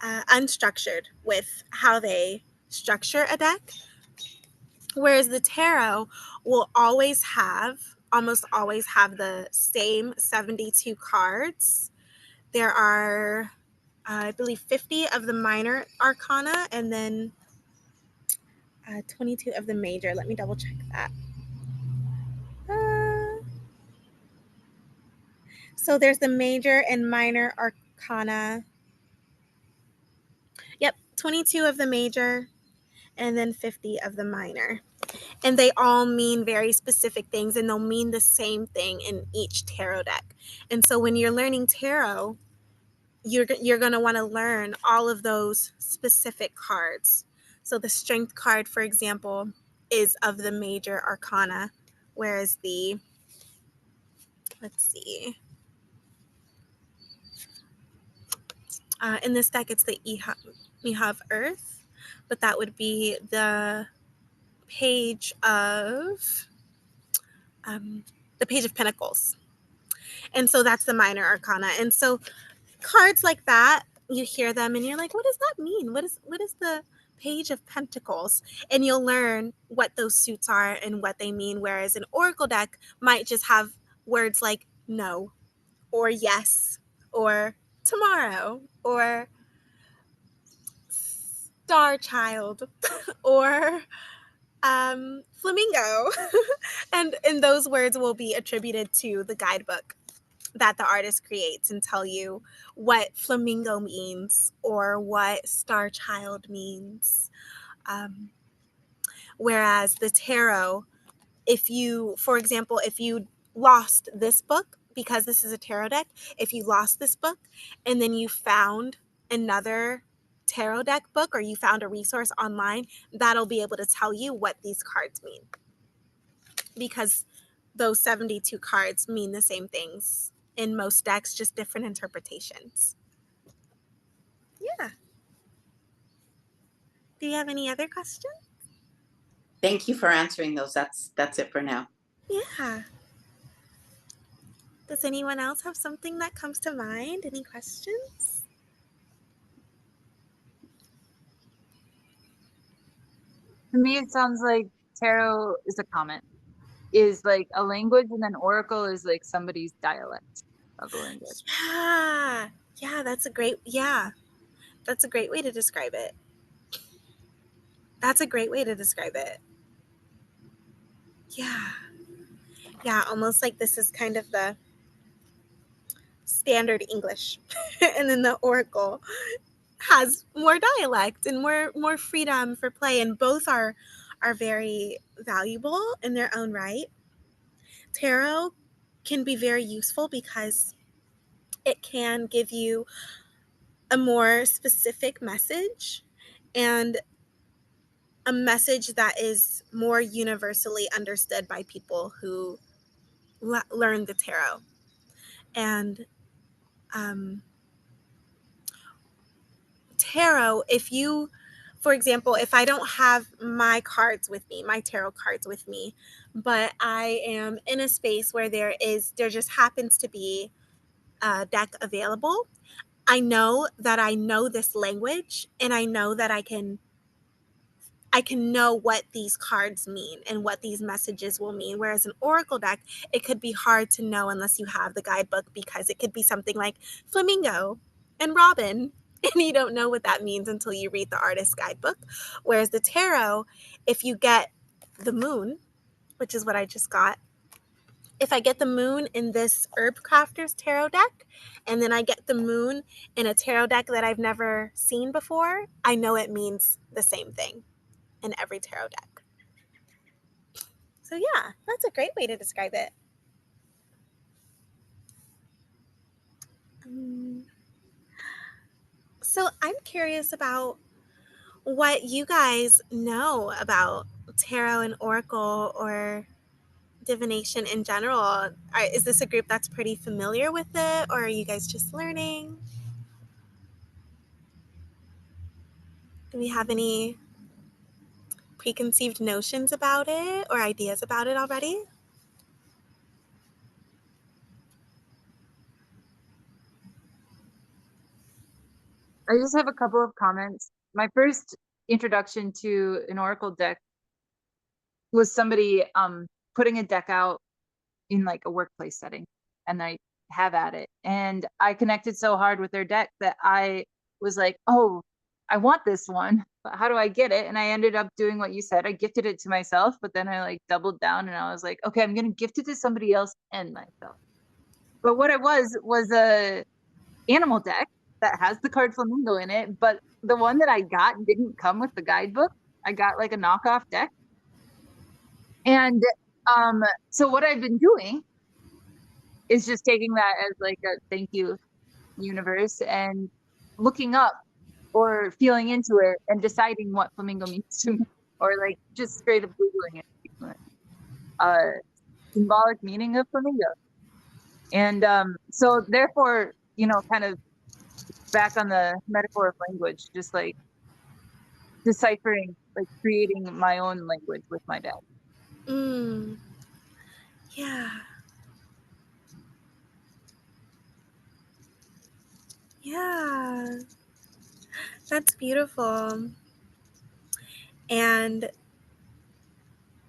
unstructured with how they structure a deck. Whereas the tarot will almost always have the same 72 cards. There are, I believe, 50 of the minor arcana, and then 22 of the major. Let me double check that. So there's the major and minor arcana. Yep, 22 of the major and then 50 of the minor. And they all mean very specific things, and they'll mean the same thing in each tarot deck. And so when you're learning tarot, you're going to want to learn all of those specific cards. So the strength card, for example, is of the major arcana, whereas the, let's see, in this deck it's the Mihav Earth, but that would be the page of Pentacles. And so that's the minor arcana. And so cards like that, you hear them and you're like, what does that mean? What is the page of Pentacles? And you'll learn what those suits are and what they mean. Whereas an oracle deck might just have words like no, or yes, or tomorrow, or star child, or flamingo. and those words will be attributed to the guidebook that the artist creates and tell you what flamingo means or what star child means. Whereas the tarot, for example, if you lost this book, because this is a tarot deck, if you lost this book and then you found another tarot deck book or you found a resource online, that'll be able to tell you what these cards mean. Because those 72 cards mean the same things in most decks, just different interpretations. Yeah. Do you have any other questions? Thank you for answering those. That's it for now. Yeah. Does anyone else have something that comes to mind? Any questions? To me, it sounds like tarot is a comment, is like a language, and then oracle is like somebody's dialect of the language. Yeah, that's a great way to describe it. That's a great way to describe it. Yeah, almost like this is kind of the standard English. And then the oracle has more dialect and more freedom for play, and both are very valuable in their own right. Tarot can be very useful because it can give you a more specific message and a message that is more universally understood by people who learn the tarot. And tarot, for example, if I don't have my tarot cards with me, but I am in a space where there just happens to be a deck available, I know that I know this language, and I know that I can know what these cards mean and what these messages will mean. Whereas an oracle deck, it could be hard to know unless you have the guidebook, because it could be something like flamingo and robin, and you don't know what that means until you read the artist's guidebook. Whereas the tarot, if you get the moon, which is what I just got, if I get the moon in this Herb Crafter's tarot deck, and then I get the moon in a tarot deck that I've never seen before, I know it means the same thing in every tarot deck. So yeah, that's a great way to describe it. So I'm curious about what you guys know about tarot and oracle or divination in general. Is this a group that's pretty familiar with it, or are you guys just learning? Do we have any preconceived notions about it or ideas about it already? I just have a couple of comments. My first introduction to an oracle deck was somebody putting a deck out in like a workplace setting, and I have at it, and I connected so hard with their deck that I was like, oh, I want this one, but how do I get it? And I ended up doing what you said. I gifted it to myself, but then I like doubled down and I was like, okay, I'm going to gift it to somebody else and myself. But what it was a animal deck that has the card flamingo in it, but the one that I got didn't come with the guidebook. I got like a knockoff deck. And so what I've been doing is just taking that as like a thank you, universe, and looking up or feeling into it and deciding what flamingo means to me, or like just straight up googling it. Symbolic meaning of flamingo. And so therefore, you know, kind of back on the metaphor of language, just like deciphering, like creating my own language with my dad. Yeah. Yeah. That's beautiful. And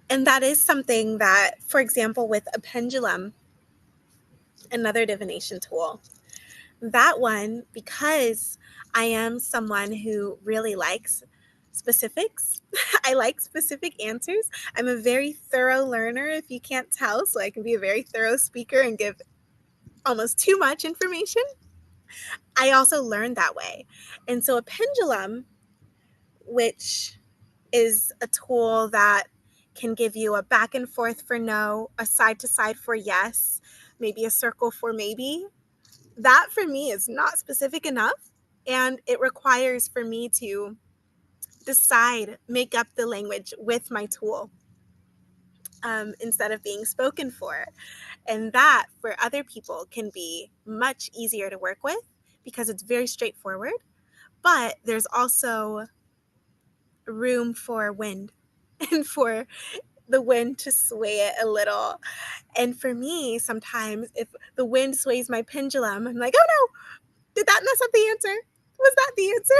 that is something that, for example, with a pendulum, another divination tool, that one, because I am someone who really likes specifics, I like specific answers. I'm a very thorough learner, if you can't tell, so I can be a very thorough speaker and give almost too much information. I also learned that way. And so a pendulum, which is a tool that can give you a back and forth for no, a side to side for yes, maybe a circle for maybe. That for me is not specific enough. And it requires for me to decide, make up the language with my tool instead of being spoken for. And that for other people can be much easier to work with because it's very straightforward. But there's also room for wind and for the wind to sway it a little. And for me, sometimes if the wind sways my pendulum, I'm like, oh no, did that mess up the answer? Was that the answer?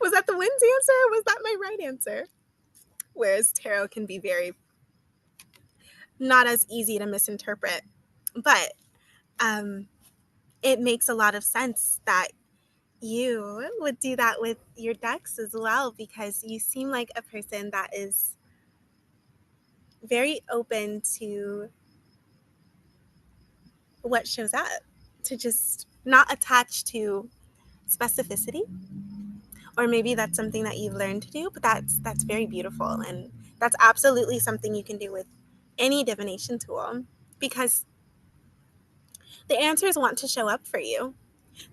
Was that the wind's answer? Or was that my right answer? Whereas tarot can be very not as easy to misinterpret. But it makes a lot of sense that you would do that with your decks as well, because you seem like a person that is very open to what shows up, to just not attach to specificity. Or maybe that's something that you've learned to do, but that's very beautiful, and that's absolutely something you can do with any divination tool, because the answers want to show up for you.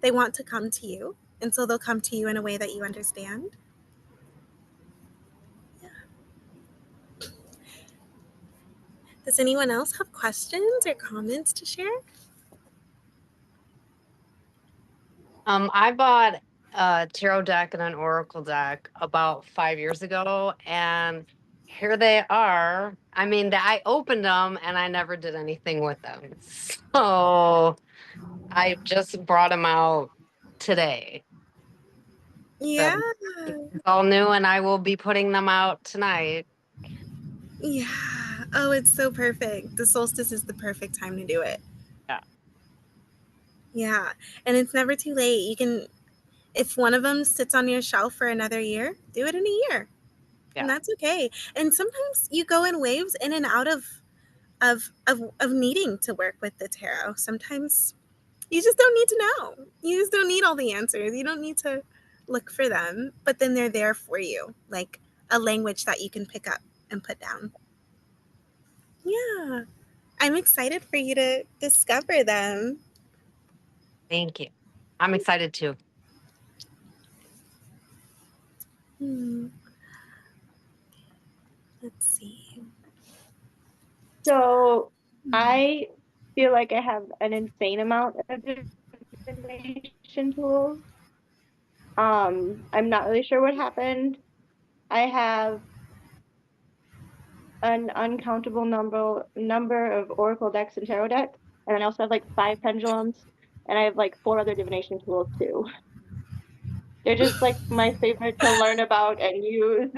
They want to come to you, and so they'll come to you in a way that you understand. Yeah. Does anyone else have questions or comments to share? I bought a tarot deck and an oracle deck about 5 years ago, and here they are. I mean, I opened them and I never did anything with them. So I just brought them out today. Yeah. It's all new, and I will be putting them out tonight. Yeah. Oh, it's so perfect. The solstice is the perfect time to do it. Yeah. Yeah. And it's never too late. You can, if one of them sits on your shelf for another year, do it in a year. Yeah. And that's okay. And sometimes you go in waves in and out of needing to work with the tarot. Sometimes you just don't need to know. You just don't need all the answers. You don't need to look for them, but then they're there for you, like a language that you can pick up and put down. Yeah. I'm excited for you to discover them. Thank you. I'm excited too. Let's see. So I feel like I have an insane amount of divination tools. I'm not really sure what happened. I have an uncountable number of oracle decks and tarot decks, and then I also have like 5 pendulums, and I have like 4 other divination tools too. They're just like my favorite to learn about and use.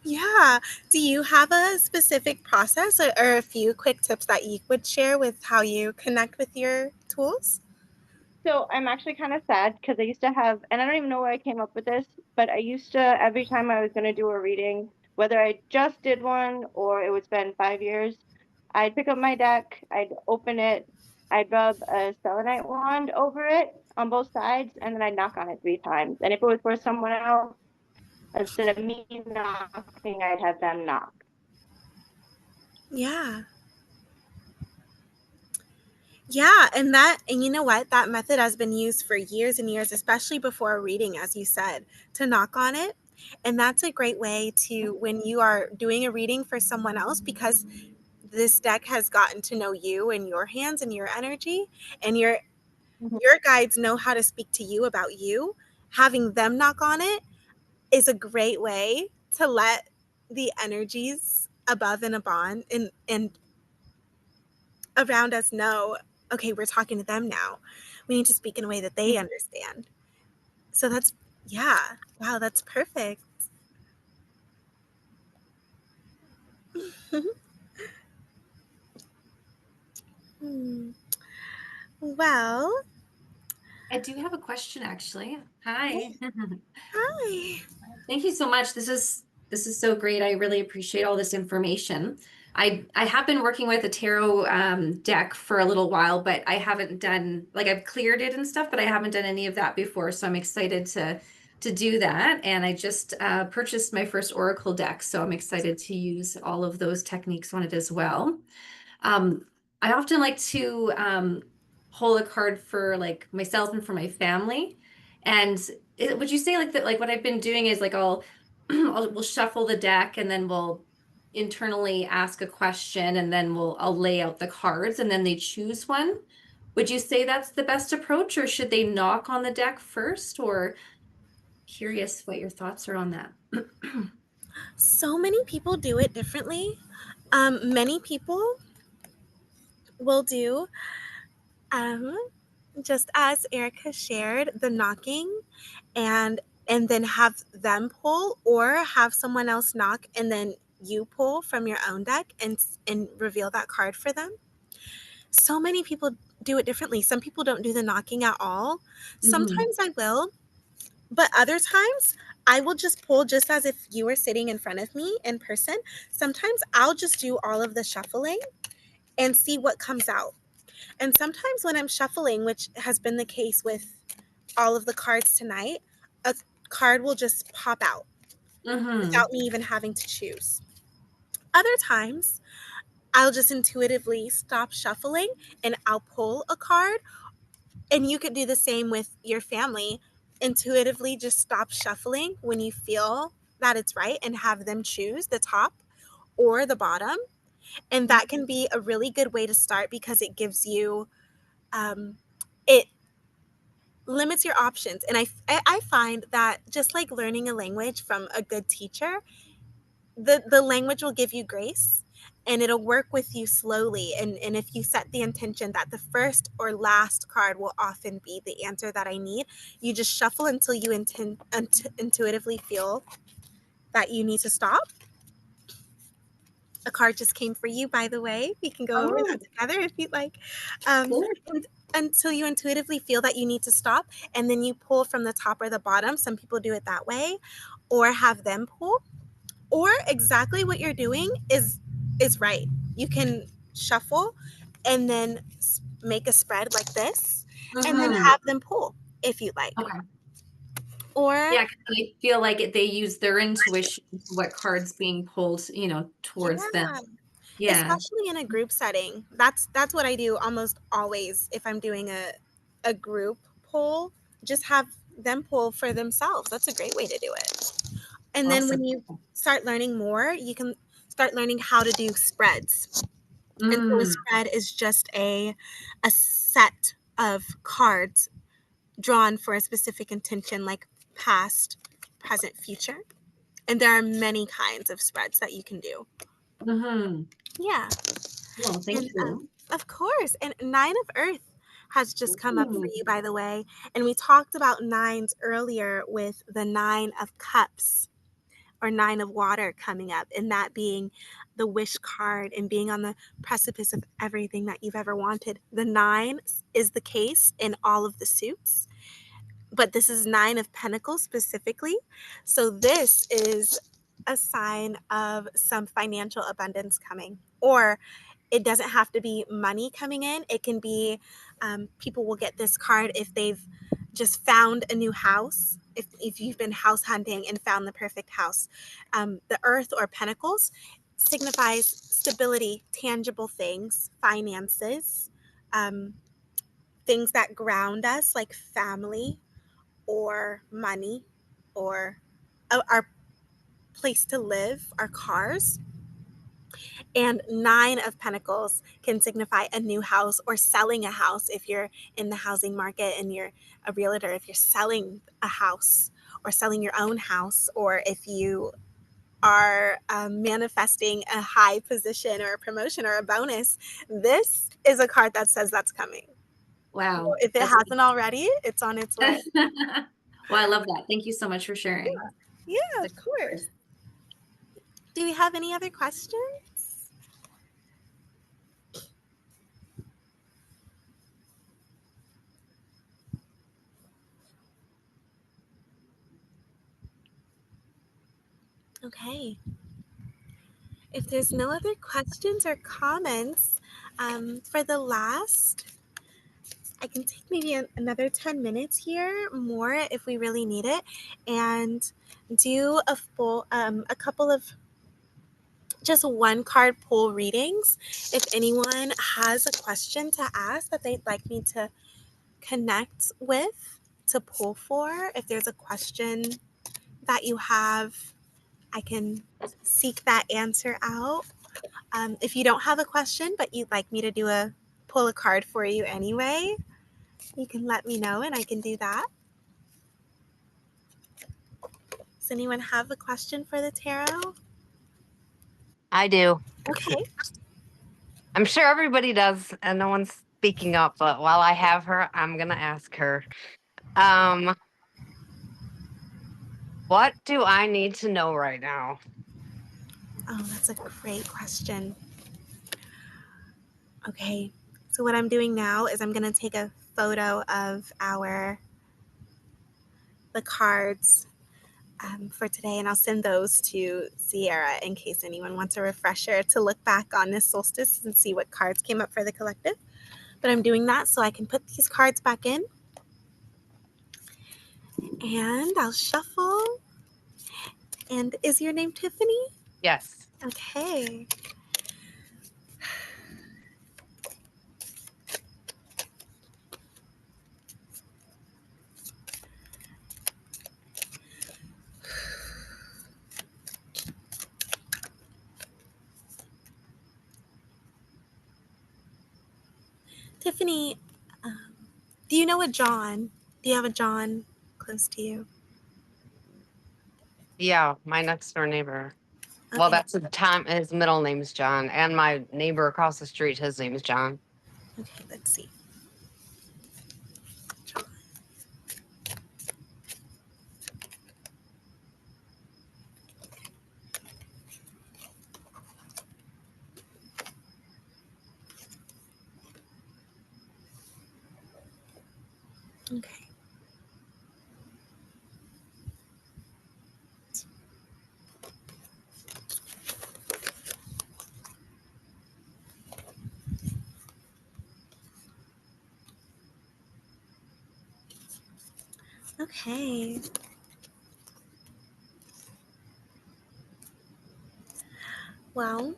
Yeah. Do you have a specific process or a few quick tips that you would share with how you connect with your tools? So I'm actually kind of sad because I used to have, and I don't even know where I came up with this, but I used to, every time I was going to do a reading, whether I just did one or it would spend 5 years, I'd pick up my deck, I'd open it, I'd rub a selenite wand over it on both sides, and then I'd knock on it 3 times. And if it was for someone else, instead of me knocking, I'd have them knock. Yeah. Yeah, and you know what? That method has been used for years and years, especially before a reading, as you said, to knock on it. And that's a great way to, when you are doing a reading for someone else, because this deck has gotten to know you and your hands and your energy, and your guides know how to speak to you about you. Having them knock on it is a great way to let the energies above and beyond and around us know, okay, we're talking to them now. We need to speak in a way that they understand. So that's, yeah, wow, that's perfect. Hmm. Well, I do have a question actually. Hi. hi. Thank you so much. This is so great. I really appreciate all this information. I have been working with a tarot deck for a little while, but I haven't done, like, I've cleared it and stuff, but I haven't done any of that before. So I'm excited to do that. And I just purchased my first Oracle deck, so I'm excited to use all of those techniques on it as well. I often like to pull a card for like myself and for my family. And would you say like that, like what I've been doing is like we'll shuffle the deck and then we'll internally ask a question and then I'll lay out the cards and then they choose one. Would you say that's the best approach, or should they knock on the deck first? Or curious what your thoughts are on that. So many people do it differently. Many people will do, um, just as Erica shared, the knocking and then have them pull, or have someone else knock and then you pull from your own deck and reveal that card for them. So many people do it differently. Some people don't do the knocking at all. Sometimes I will, but other times I will just pull just as if you were sitting in front of me in person. Sometimes I'll just do all of the shuffling and see what comes out. And sometimes when I'm shuffling, which has been the case with all of the cards tonight, a card will just pop out without me even having to choose. Other times, I'll just intuitively stop shuffling and I'll pull a card. And you could do the same with your family. Intuitively just stop shuffling when you feel that it's right and have them choose the top or the bottom. And that can be a really good way to start, because it gives you, it limits your options. And I find that just like learning a language from a good teacher, the language will give you grace and it'll work with you slowly. And if you set the intention that the first or last card will often be the answer that I need, you just shuffle until you intuitively feel that you need to stop. A card just came for you, by the way. We can go over that together if you'd like. And until you intuitively feel that you need to stop, and then you pull from the top or the bottom. Some people do it that way, or have them pull. Or exactly what you're doing is right. You can shuffle and then make a spread like this, and then have them pull if you like. Okay. Or Yeah, 'cause I feel like they use their intuition to what cards being pulled, towards them. Yeah. especially in a group setting. That's what I do almost always if I'm doing a group pull. Just have them pull for themselves. That's a great way to do it. And then when Awesome. you start learning more, you can start learning how to do spreads. And so a spread is just a set of cards drawn for a specific intention, like past, present, future. And there are many kinds of spreads that you can do. Yeah. Well, thank And you. of course. And Nine of Earth has just come up for you, by the way. And we talked about nines earlier with the Nine of Cups, or 9 of water coming up, and that being the wish card and being on the precipice of everything that you've ever wanted. The 9 is the case in all of the suits, but this is 9 of Pentacles specifically. So this is a sign of some financial abundance coming, or it doesn't have to be money coming in. It can be people will get this card if they've just found a new house, if you've been house hunting and found the perfect house. The Earth or Pentacles signifies stability, tangible things, finances, things that ground us like family or money or our place to live, our cars. And 9 of Pentacles can signify a new house or selling a house if you're in the housing market and you're a realtor, if you're selling a house or selling your own house, or if you are manifesting a high position or a promotion or a bonus. This is a card that says that's coming. Wow. If it hasn't already, it's on its way. Well, I love that. Thank you so much for sharing. Yeah, of course. Do we have any other questions? Okay. If there's no other questions or comments, for the last, I can take maybe another 10 minutes here, more if we really need it, and do a couple of just one card pull readings. If anyone has a question to ask that they'd like me to connect with, to pull for, if there's a question that you have, I can seek that answer out. If you don't have a question, but you'd like me to pull a card for you anyway, you can let me know and I can do that. Does anyone have a question for the tarot? I do. Okay. I'm sure everybody does, and no one's speaking up. But while I have her, I'm gonna ask her. What do I need to know right now? Oh, that's a great question. Okay. So what I'm doing now is I'm going to take a photo of the cards for today, and I'll send those to Cierra in case anyone wants a refresher to look back on this solstice and see what cards came up for the collective. But I'm doing that so I can put these cards back in. And I'll shuffle. And is your name Tiffany? Yes. Okay. Tiffany, do you know a John? Do you have a John close to you? Yeah, my next door neighbor. Okay. Well, that's his middle name's John, and my neighbor across the street, his name is John. Okay, let's see. John. Okay. Okay. Well,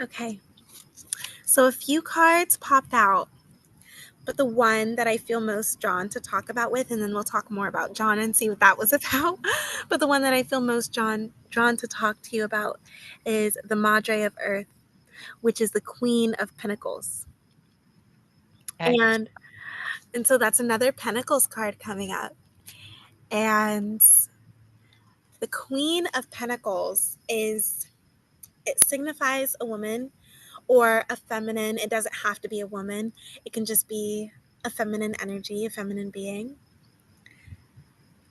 okay. So a few cards popped out, but the one that I feel most drawn to talk about with, and then we'll talk more about John and see what that was about. But the one that I feel most drawn to talk to you about is the Madre of Earth, which is the Queen of Pentacles. Okay. And so that's another Pentacles card coming up. And the Queen of Pentacles is it signifies a woman or a feminine. It doesn't have to be a woman. It can just be a feminine energy, a feminine being.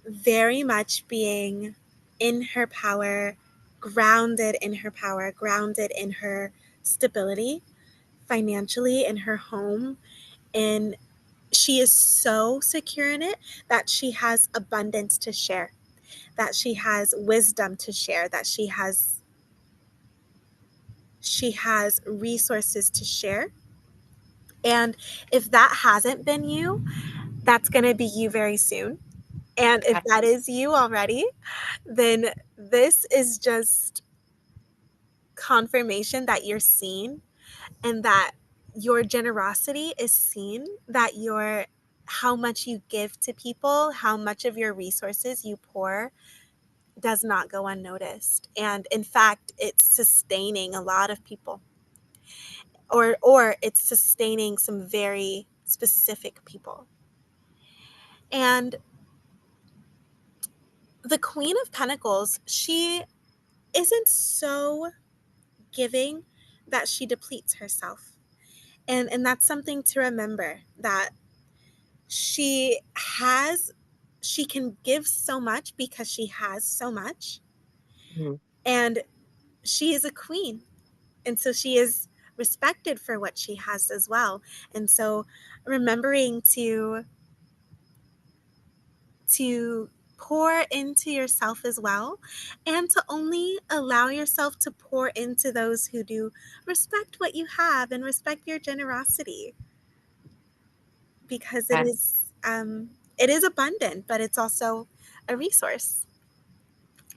Very much being in her power, grounded in her power, grounded in her stability, financially, in her home. And she is so secure in it that she has abundance to share, that she has wisdom to share, that she has resources to share. And if that hasn't been you, that's going to be you very soon. And if that is you already, then this is just confirmation that you're seen and that your generosity is seen, that your how much you give to people, how much of your resources you pour does not go unnoticed. And in fact, it's sustaining a lot of people. Or it's sustaining some very specific people. And the Queen of Pentacles, she isn't so giving that she depletes herself. And that's something to remember, that she can give so much because she has so much. Mm-hmm. And she is a queen. And so she is respected for what she has as well. And so remembering to pour into yourself as well, and to only allow yourself to pour into those who do respect what you have and respect your generosity, because Okay. it is abundant, but it's also a resource.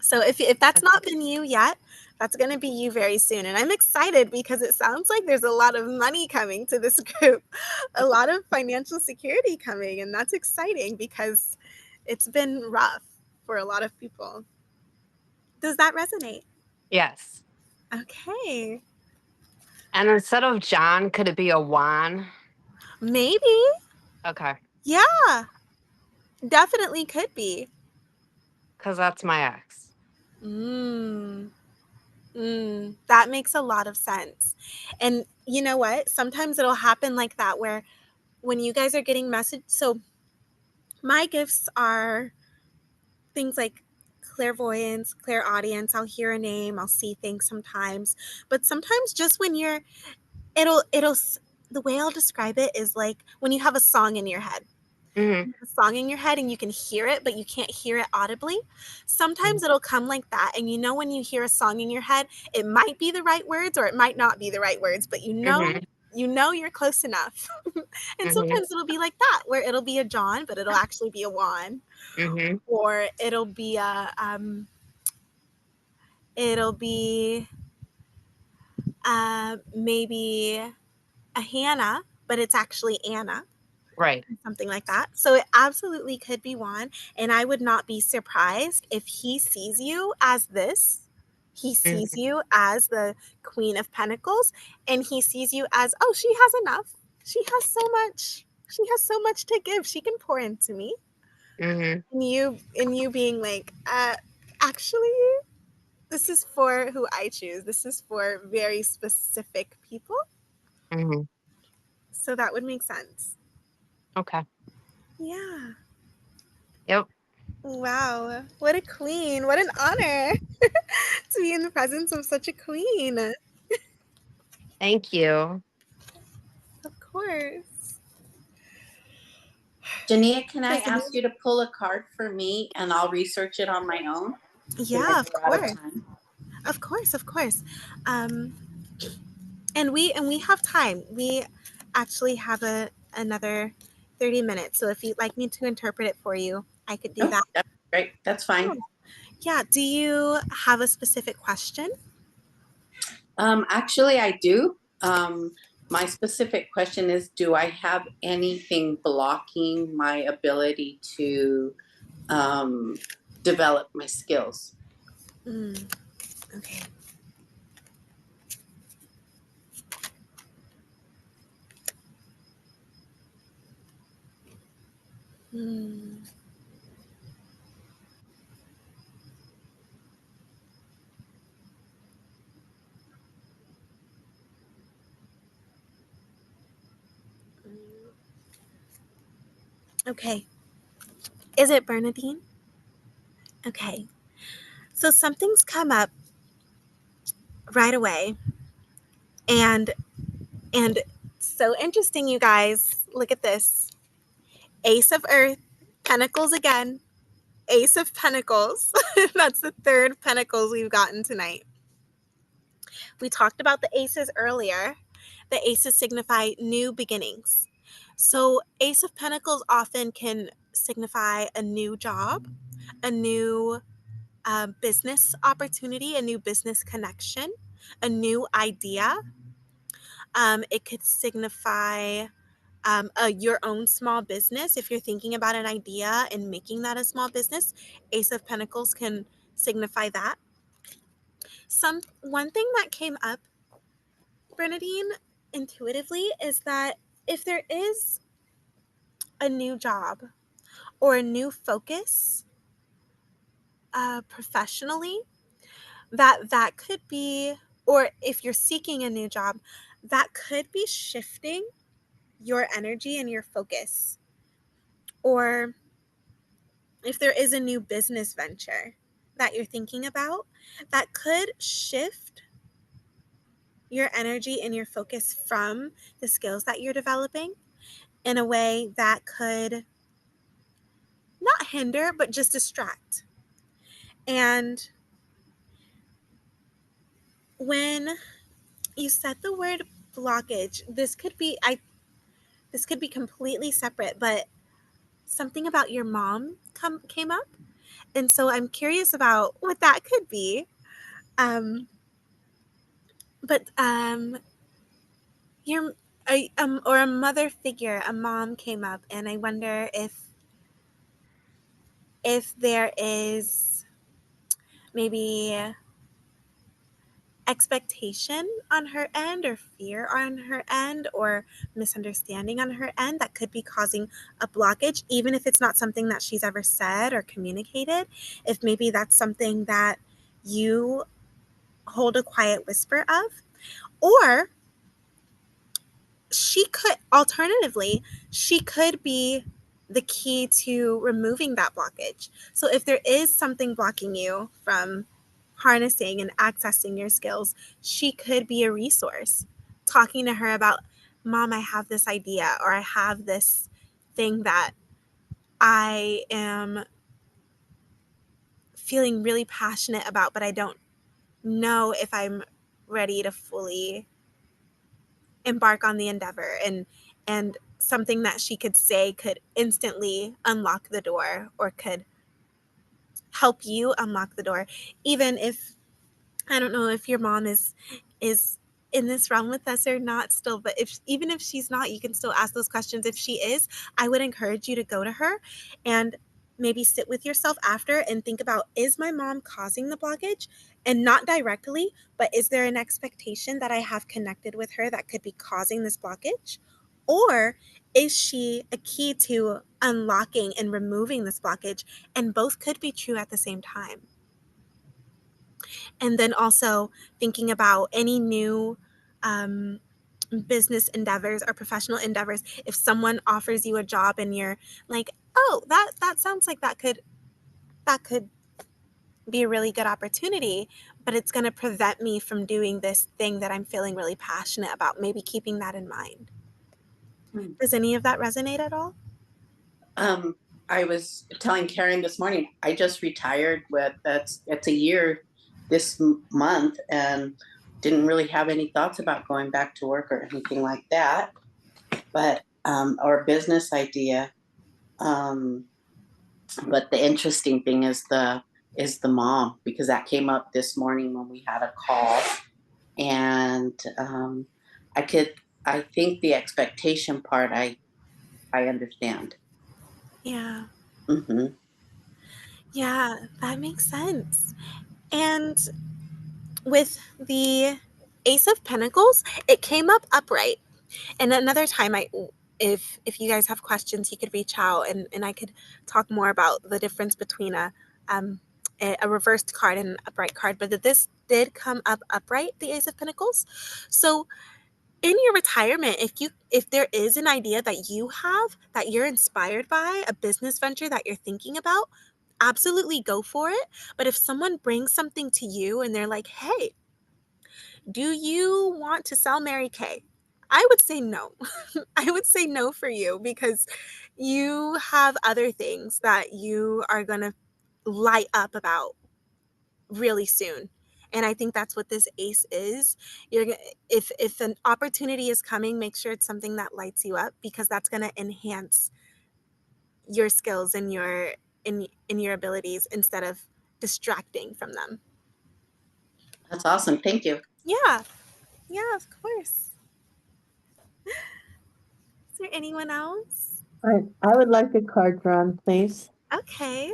So if that's not been you yet, that's going to be you very soon. And I'm excited because it sounds like there's a lot of money coming to this group, a lot of financial security coming. And that's exciting because it's been rough for a lot of people. Does that resonate? Yes. Okay. And instead of John, could it be a Juan? Maybe. Okay. Yeah, definitely could be. Because that's my ex. That makes a lot of sense. And you know what? Sometimes it'll happen like that, where when you guys are getting message. So my gifts are things like clairvoyance, clairaudience. I'll hear a name, I'll see things sometimes. But sometimes just when it'll, the way I'll describe it is like when you have a song in your head. Mm-hmm. A song in your head and you can hear it, but you can't hear it audibly. Sometimes it'll come like that. And when you hear a song in your head, it might be the right words or it might not be the right words, but you're close enough. And Mm-hmm. sometimes it'll be like that, where it'll be a John, but it'll actually be a Juan. Mm-hmm. Or it'll be maybe a Hannah, but it's actually Anna. Right. Something like that. So it absolutely could be Juan. And I would not be surprised if he sees you as this. He sees you as the Queen of Pentacles, and he sees you as, oh, she has enough. She has so much. She has so much to give. She can pour into me. Mm-hmm. And you being like, actually, this is for who I choose. This is for very specific people. Mm-hmm. So that would make sense. Okay. Yeah. Yep. Wow. What a queen. What an honor to be in the presence of such a queen. Thank you. Of course. Jania, can I Does any- ask you to pull a card for me and I'll research it on my own? Yeah, of We're out of course. time. Of course, of course. And we have time. We actually have another 30 minutes. So if you'd like me to interpret it for you, I could do Nope, that. that's great. That's fine. Oh, yeah. Do you have a specific question? Actually, I do. My specific question is, do I have anything blocking my ability to develop my skills? Okay. Hmm. Okay. Is it Bernadine? Okay. So something's come up right away, and so interesting, you guys. Look at this. Ace of Earth, Pentacles again. Ace of Pentacles. That's the third Pentacles we've gotten tonight. We talked about the aces earlier. The aces signify new beginnings. So Ace of Pentacles often can signify a new job, a new business opportunity, a new business connection, a new idea. It could signify your own small business. If you're thinking about an idea and making that a small business, Ace of Pentacles can signify that. One thing that came up, Bernadine, intuitively, is that if there is a new job or a new focus professionally, that could be, or if you're seeking a new job, that could be shifting your energy and your focus. Or if there is a new business venture that you're thinking about, that could shift your energy and your focus from the skills that you're developing in a way that could not hinder, but just distract. And when you said the word blockage, this could be completely separate, but something about your mom came up. And so I'm curious about what that could be. But or a mother figure, a mom came up, and I wonder if there is maybe expectation on her end, or fear on her end, or misunderstanding on her end that could be causing a blockage, even if it's not something that she's ever said or communicated. If maybe that's something that you hold a quiet whisper of, or alternatively, she could be the key to removing that blockage. So if there is something blocking you from harnessing and accessing your skills, she could be a resource. Talking to her about, Mom, I have this idea, or I have this thing that I am feeling really passionate about, but I don't know if I'm ready to fully embark on the endeavor. And something that she could say could instantly unlock the door, or could help you unlock the door. Even if, I don't know if your mom is in this realm with us or not still, but even if she's not, you can still ask those questions. If she is, I would encourage you to go to her and maybe sit with yourself after and think about, is my mom causing the blockage? And not directly, but is there an expectation that I have connected with her that could be causing this blockage? Or is she a key to unlocking and removing this blockage? And both could be true at the same time. And then also thinking about any new business endeavors or professional endeavors. If someone offers you a job and you're like, oh, that sounds like that could be a really good opportunity, but it's going to prevent me from doing this thing that I'm feeling really passionate about. Maybe keeping that in mind. Does any of that resonate at all? I was telling Karen this morning, I just retired it's a year this month, and didn't really have any thoughts about going back to work or anything like that, but or a business idea. But the interesting thing is the mom, because that came up this morning when we had a call, and I think the expectation part I understand. Yeah. Mm-hmm. Yeah, that makes sense. And with the Ace of Pentacles, it came up upright. And another time, if you guys have questions, you could reach out, and I could talk more about the difference between a reversed card and an upright card. But this did come up upright, the Ace of Pentacles. So in your retirement, if there is an idea that you have that you're inspired by, a business venture that you're thinking about, absolutely go for it. But if someone brings something to you and they're like, hey, do you want to sell Mary Kay? I would say no. I would say no for you, because you have other things that you are going to light up about really soon. And I think that's what this ACE is. If an opportunity is coming, make sure it's something that lights you up, because that's going to enhance your skills and in your abilities instead of distracting from them. That's awesome. Thank you. Yeah. Yeah, of course. Is there anyone else? I would like a card drawn, please. Okay.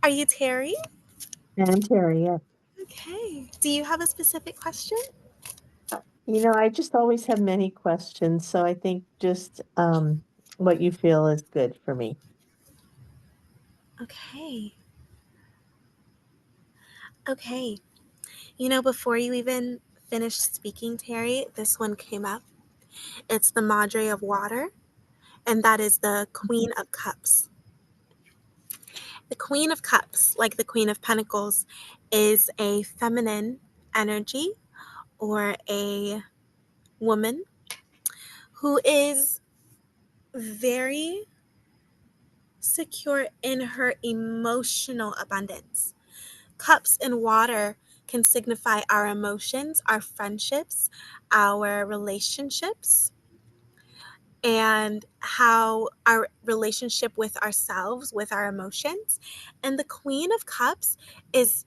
Are you Terry? And Terry, yes. Okay. Do you have a specific question? I just always have many questions, so I think just what you feel is good for me. Okay. Okay. Before you even finished speaking, Terry, this one came up. It's the Madre of Water, and that is the Queen of Cups. The Queen of Cups, like the Queen of Pentacles, is a feminine energy, or a woman who is very secure in her emotional abundance. Cups and water can signify our emotions, our friendships, our relationships, and how our relationship with ourselves, with our emotions. And the Queen of Cups is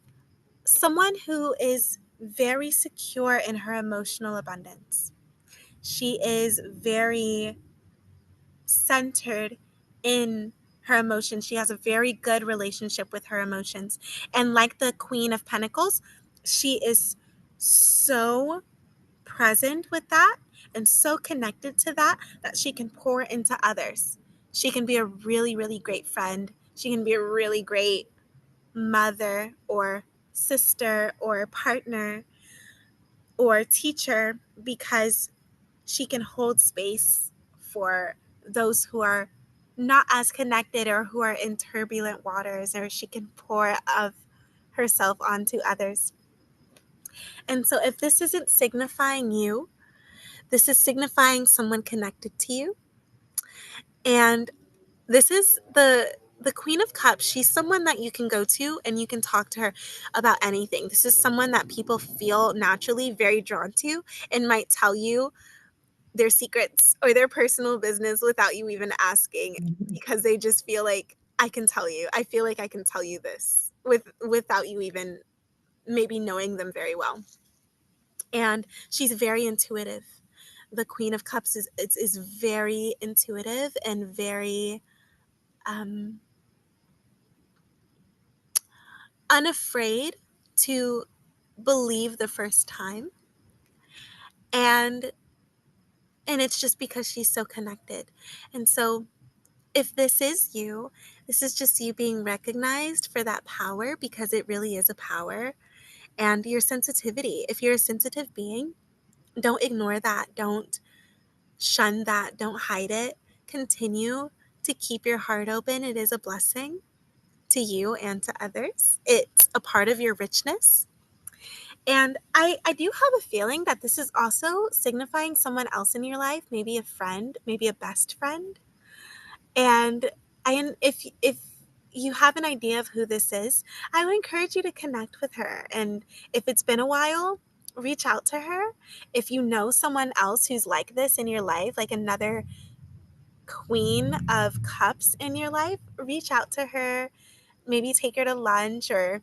someone who is very secure in her emotional abundance. She is very centered in her emotions. She has a very good relationship with her emotions. And like the Queen of Pentacles, she is so present with that and so connected to that she can pour into others. She can be a really, really great friend. She can be a really great mother or sister or partner or teacher, because she can hold space for those who are not as connected or who are in turbulent waters, or she can pour of herself onto others. And so if this isn't signifying you, this is signifying someone connected to you. And this is the Queen of Cups. She's someone that you can go to and you can talk to her about anything. This is someone that people feel naturally very drawn to and might tell you their secrets or their personal business without you even asking, because they just feel like, I can tell you. I feel like I can tell you this without you even maybe knowing them very well. And she's very intuitive. The Queen of Cups is very intuitive and very unafraid to believe the first time. And it's just because she's so connected. And so if this is you, this is just you being recognized for that power, because it really is a power. And your sensitivity. If you're a sensitive being, don't ignore that. Don't shun that. Don't hide it. Continue to keep your heart open. It is a blessing to you and to others. It's a part of your richness. And I do have a feeling that this is also signifying someone else in your life, maybe a friend, maybe a best friend. And if you have an idea of who this is, I would encourage you to connect with her. And if it's been a while, reach out to her. If you know someone else who's like this in your life, like another Queen of Cups in your life, reach out to her. Maybe take her to lunch or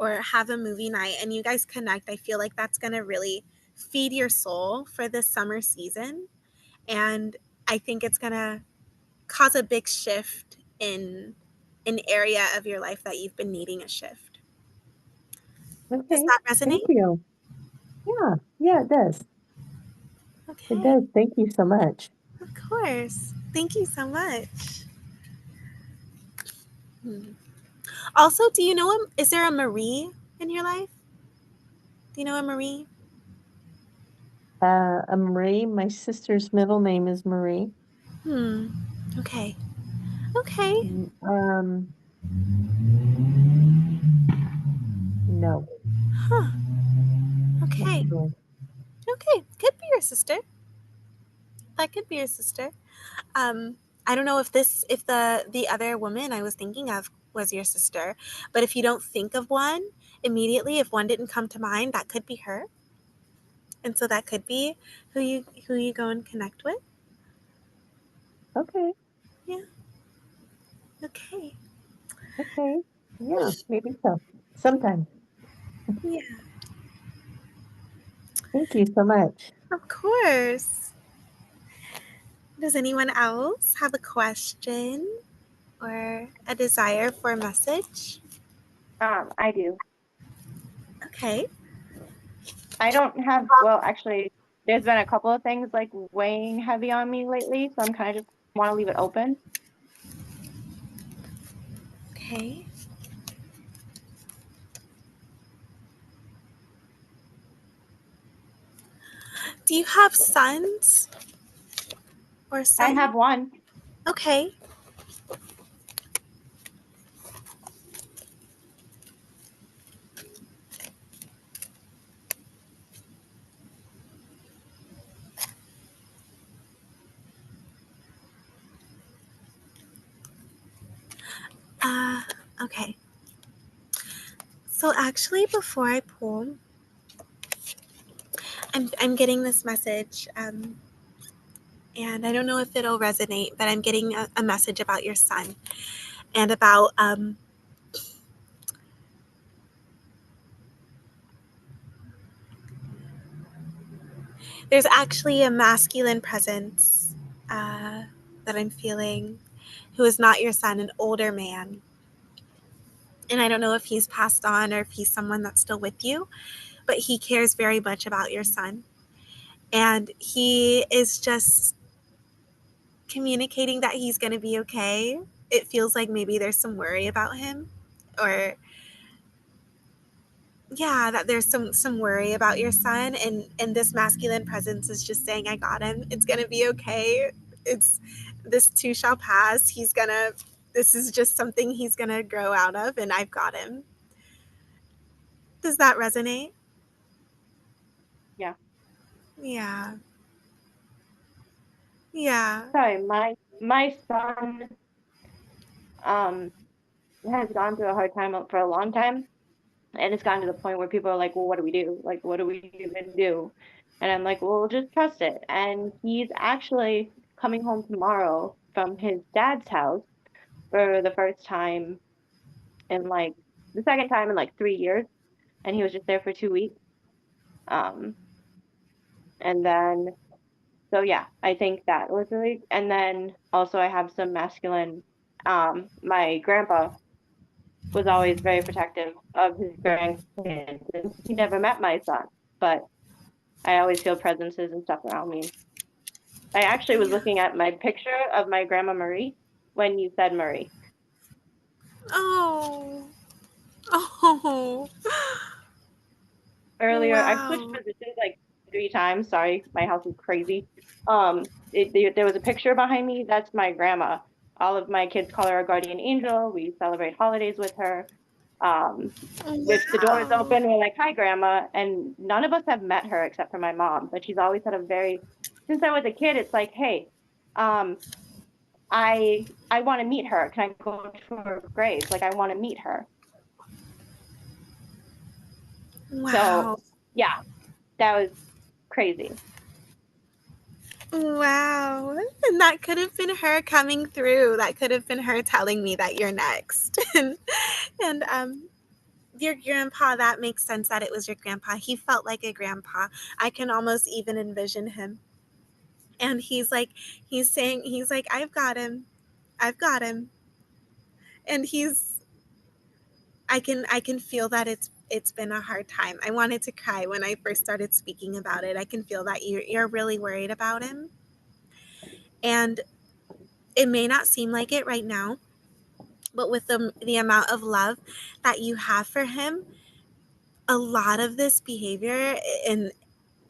have a movie night and you guys connect. I feel like that's going to really feed your soul for this summer season. And I think it's going to cause a big shift in an area of your life that you've been needing a shift. Okay. Does that resonate? Thank you. Yeah, it does. Okay. It does. Thank you so much. Of course. Thank you so much. Also, do you know is there a Marie in your life? Do you know a Marie? Marie. My sister's middle name is Marie. Okay. Okay. No. Huh. Okay. No. Okay. Could be your sister. That could be your sister. I don't know if the other woman I was thinking of was your sister, but if you don't think of one immediately, if one didn't come to mind, that could be her. And so that could be who you go and connect with. Okay. Yeah. Okay. Okay. Yeah, maybe so. Sometime. Yeah. Thank you so much. Of course. Does anyone else have a question or a desire for a message? I do. Okay. I don't have, well, actually, there's been a couple of things like weighing heavy on me lately, so I'm kind of just want to leave it open. Okay. Do you have sons or I son? have one. Okay. Okay. So actually, before I pull, I'm getting this message, and I don't know if it'll resonate, but I'm getting a message about your son and about there's actually a masculine presence that I'm feeling who is not your son, an older man. And I don't know if he's passed on or if he's someone that's still with you, but he cares very much about your son. And he is just communicating that he's going to be okay. It feels like maybe there's some worry about him, or yeah, that there's some worry about your son, and this masculine presence is just saying, I got him. It's going to be okay. It's this too shall pass. This is just something he's going to grow out of, and I've got him. Does that resonate? Yeah. Yeah. Yeah. Sorry, my son has gone through a hard time for a long time, and it's gotten to the point where people are like, well, what do we do? Like, what do we even do? And I'm like, well, just trust it. And he's actually coming home tomorrow from his dad's house for the first time in like the second time in like 3 years, and he was just there for 2 weeks. Um, and then so yeah, I think that was really, and then also I have some masculine. My grandpa was always very protective of his grandkids, and he never met my son, but I always feel presences and stuff around me. I actually was Yeah. looking at my picture of my grandma Marie when you said Marie. Oh. Oh. Earlier. I've switched Wow. positions like 3 times. Sorry, my house is crazy. There was a picture behind me. That's my grandma. All of my kids call her a guardian angel. We celebrate holidays with her. If the door is Wow. open, we're like, "Hi, grandma." And none of us have met her except for my mom. But she's always had a very, since I was a kid, it's like, "Hey, um, I want to meet her. Can I go to her grave? Like, I want to meet her." So Wow. yeah, that was crazy. Wow. And that could have been her coming through. That could have been her telling me that you're next. And your grandpa, that makes sense that it was your grandpa. He felt like a grandpa. I can almost even envision him. And he's like, I've got him. I've got him. And I can feel that it's been a hard time. I wanted to cry when I first started speaking about it. I can feel that you're really worried about him. And it may not seem like it right now, but with the amount of love that you have for him, a lot of this behavior and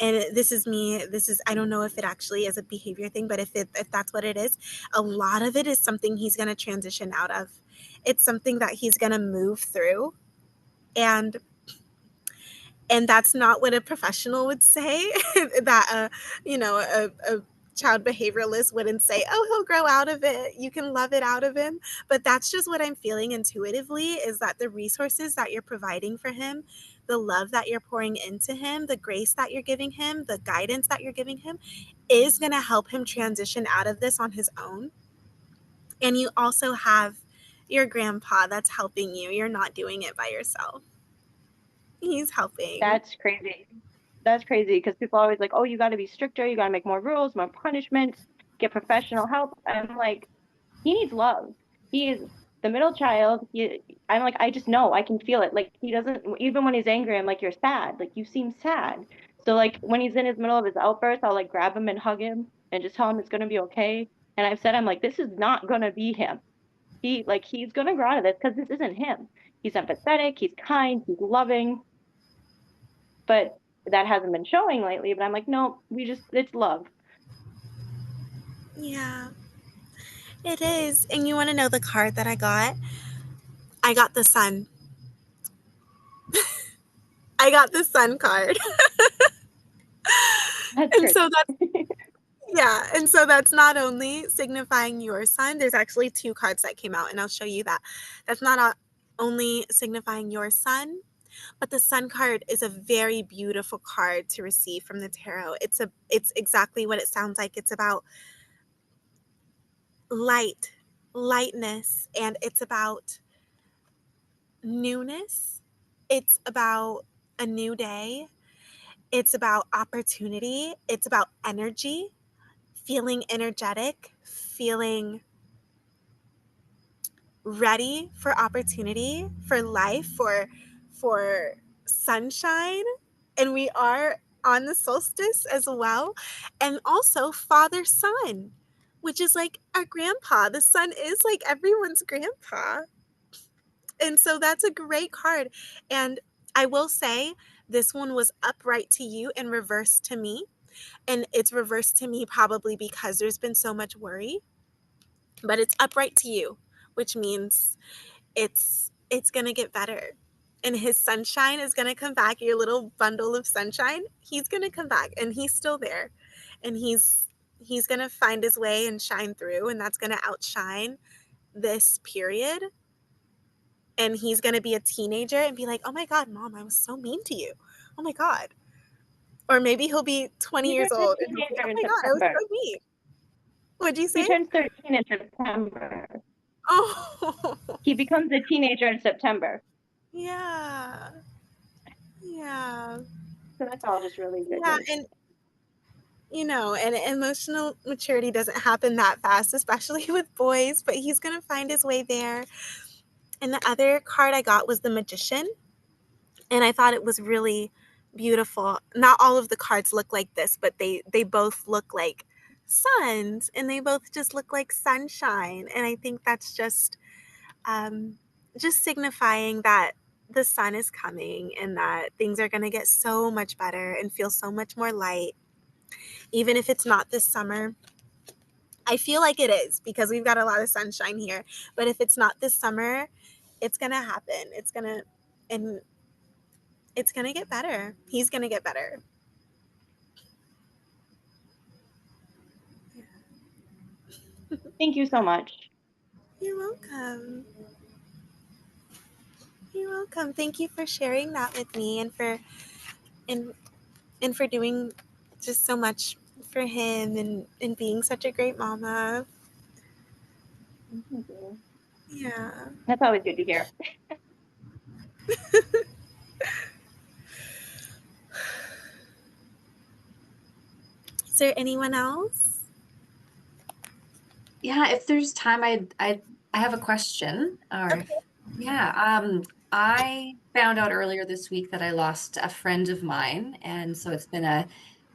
and this is me, I don't know if it actually is a behavior thing, but if that's what it is, a lot of it is something he's going to transition out of. It's something that he's going to move through, and that's not what a professional would say. That a child behavioralist wouldn't say, oh, he'll grow out of it, you can love it out of him. But that's just what I'm feeling intuitively, is that the resources that you're providing for him, the love that you're pouring into him, the grace that you're giving him, the guidance that you're giving him, is going to help him transition out of this on his own. And you also have your grandpa that's helping you. You're not doing it by yourself. He's helping. That's crazy. That's crazy, because people are always like, oh, you got to be stricter, you got to make more rules, more punishments, get professional help. I'm like, he needs love. He is the middle child. I'm like, I just know, I can feel it. Like, he doesn't, even when he's angry, I'm like, you're sad. Like, you seem sad. So like when he's in his middle of his outburst, I'll like grab him and hug him and just tell him it's gonna be okay. And I've said, I'm like, this is not gonna be him. He's gonna grow out of this, because this isn't him. He's empathetic, he's kind, he's loving, but that hasn't been showing lately. But I'm like, no, it's love. Yeah, it is. And you want to know the card that I got? I got the sun. I got the sun card. That's And great. so that's not only signifying your sun. There's actually two cards that came out, and I'll show you that. That's not only signifying your sun, but the sun card is a very beautiful card to receive from the tarot. It's exactly what it sounds like. It's about lightness, and it's about newness. It's about a new day. It's about opportunity. It's about energy, feeling energetic, feeling ready for opportunity, for life, for sunshine. And we are on the solstice as well. And also father son, which is like our grandpa. The sun is like everyone's grandpa. And so that's a great card. And I will say, this one was upright to you and reversed to me. And it's reversed to me probably because there's been so much worry. But it's upright to you, which means it's going to get better. And his sunshine is going to come back. Your little bundle of sunshine, he's going to come back, and he's still there. And he's going to find his way and shine through, and that's going to outshine this period. And he's going to be a teenager and be like, oh my God, Mom, I was so mean to you. Oh my God. Or maybe he'll be 20 He years turns a old and he'll be, teenager oh in my God, I was September. so mean. What'd you say? He turns 13 in September. Oh, He becomes a teenager in September. yeah. Yeah. So that's all just really good Yeah. news. And, and emotional maturity doesn't happen that fast, especially with boys, but he's going to find his way there. And the other card I got was the Magician. And I thought it was really beautiful. Not all of the cards look like this, but they both look like suns, and they both just look like sunshine. And I think that's just signifying that the sun is coming and that things are going to get so much better and feel so much more light, even if it's not this summer. I feel like it is, because we've got a lot of sunshine here. But if it's not this summer, it's going to happen. It's going to get better. He's going to get better. Thank you so much. You're welcome. You're welcome. Thank you for sharing that with me, and for doing just so much for him, and being such a great mama. Thank you. Yeah. That's always good to hear. Is there anyone else? Yeah, if there's time, I have a question. Or Okay. yeah, I found out earlier this week that I lost a friend of mine, and so it's been a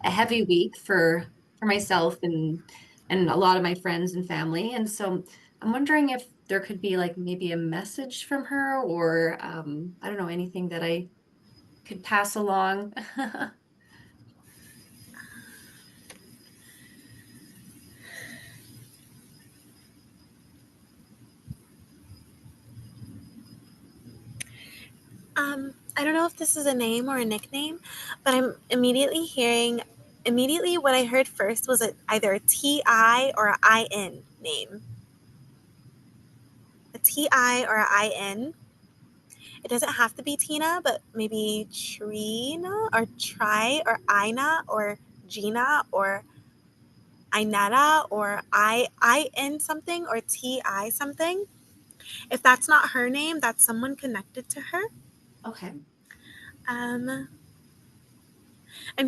heavy week for myself and a lot of my friends and family. And so I'm wondering if there could be like maybe a message from her, or I don't know, anything that I could pass along. I don't know if this is a name or a nickname, but I'm immediately what I heard first was either a T-I or a I-N name. A T-I or a I-N. It doesn't have to be Tina, but maybe Trina or Try or Ina or Gina or Inetta or I-N something or T-I something. If that's not her name, that's someone connected to her. Okay. I'm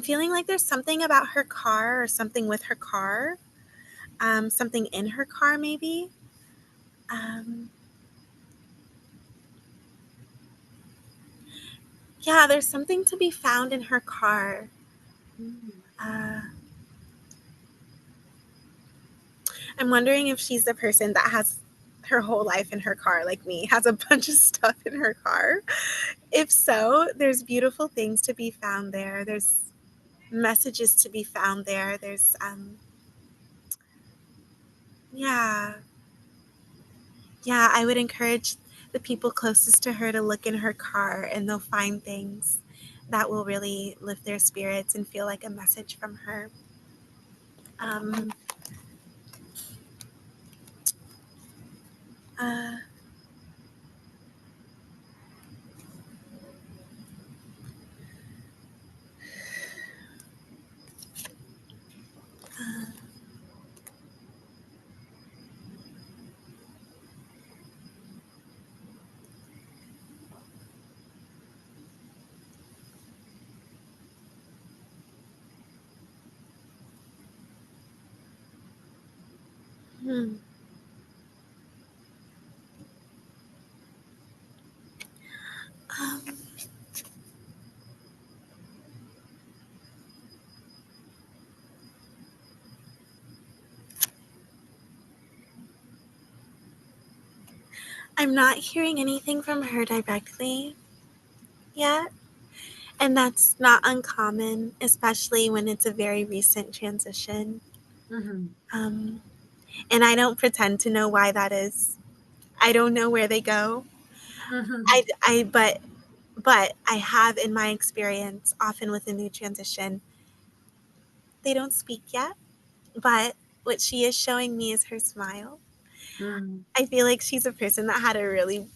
feeling like there's something about her car or something with her car. Something in her car, maybe. Yeah, there's something to be found in her car. I'm wondering if she's the person that has her whole life in her car, like me, has a bunch of stuff in her car. If so, there's beautiful things to be found there. There's messages to be found there. There's, yeah. Yeah, I would encourage the people closest to her to look in her car and they'll find things that will really lift their spirits and feel like a message from her. Uh, hmm. Um, I'm not hearing anything from her directly yet. And that's not uncommon, especially when it's a very recent transition. Um, and I don't pretend to know why that is. I don't know where they go. But I have in my experience, often with a new transition, they don't speak yet. But what she is showing me is her smile. I feel like she's a person that had a really,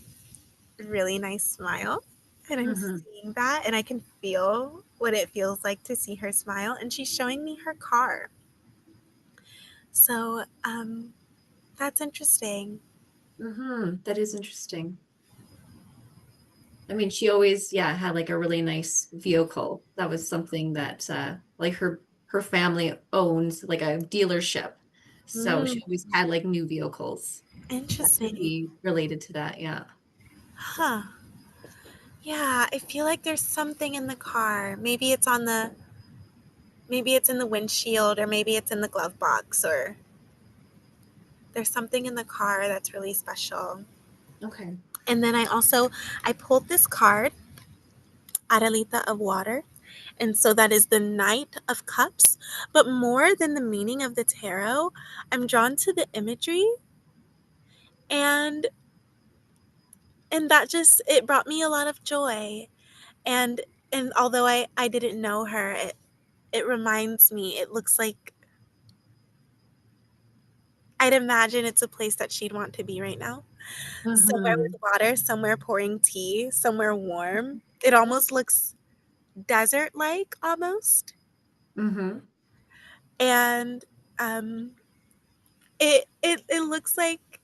really nice smile. And I'm seeing that, and I can feel what it feels like to see her smile. And she's showing me her car. So that's interesting. That is interesting. I mean, she always, had like a really nice vehicle. That was something that like her family owns like a dealership. So she always had like new vehicles. That could Interesting. be related to that, yeah. Huh. Yeah, I feel like there's something in the car. Maybe it's in the windshield, or maybe it's in the glove box, or there's something in the car that's really special. Okay. And then I pulled this card, Adelita of Water. And so that is the Knight of Cups. But more than the meaning of the tarot, I'm drawn to the imagery. And that just, it brought me a lot of joy. And although I didn't know her, it reminds me, it looks like, I'd imagine it's a place that she'd want to be right now. Somewhere with water, somewhere pouring tea, somewhere warm. It almost looks desert-like almost. And it looks like,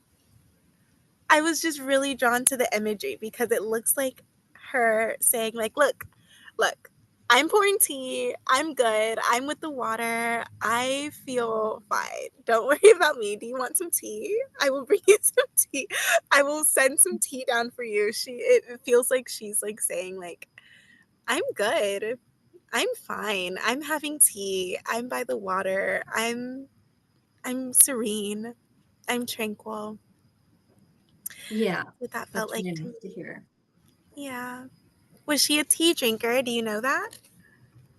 I was just really drawn to the imagery because it looks like her saying like, look, I'm pouring tea. I'm good. I'm with the water. I feel fine. Don't worry about me. Do you want some tea? I will bring you some tea. I will send some tea down for you. It feels like she's like saying like, I'm good. I'm fine. I'm having tea. I'm by the water. I'm serene. I'm tranquil. Yeah, What that felt that's like really to nice to me. hear. Yeah. Was she a tea drinker? Do you know that?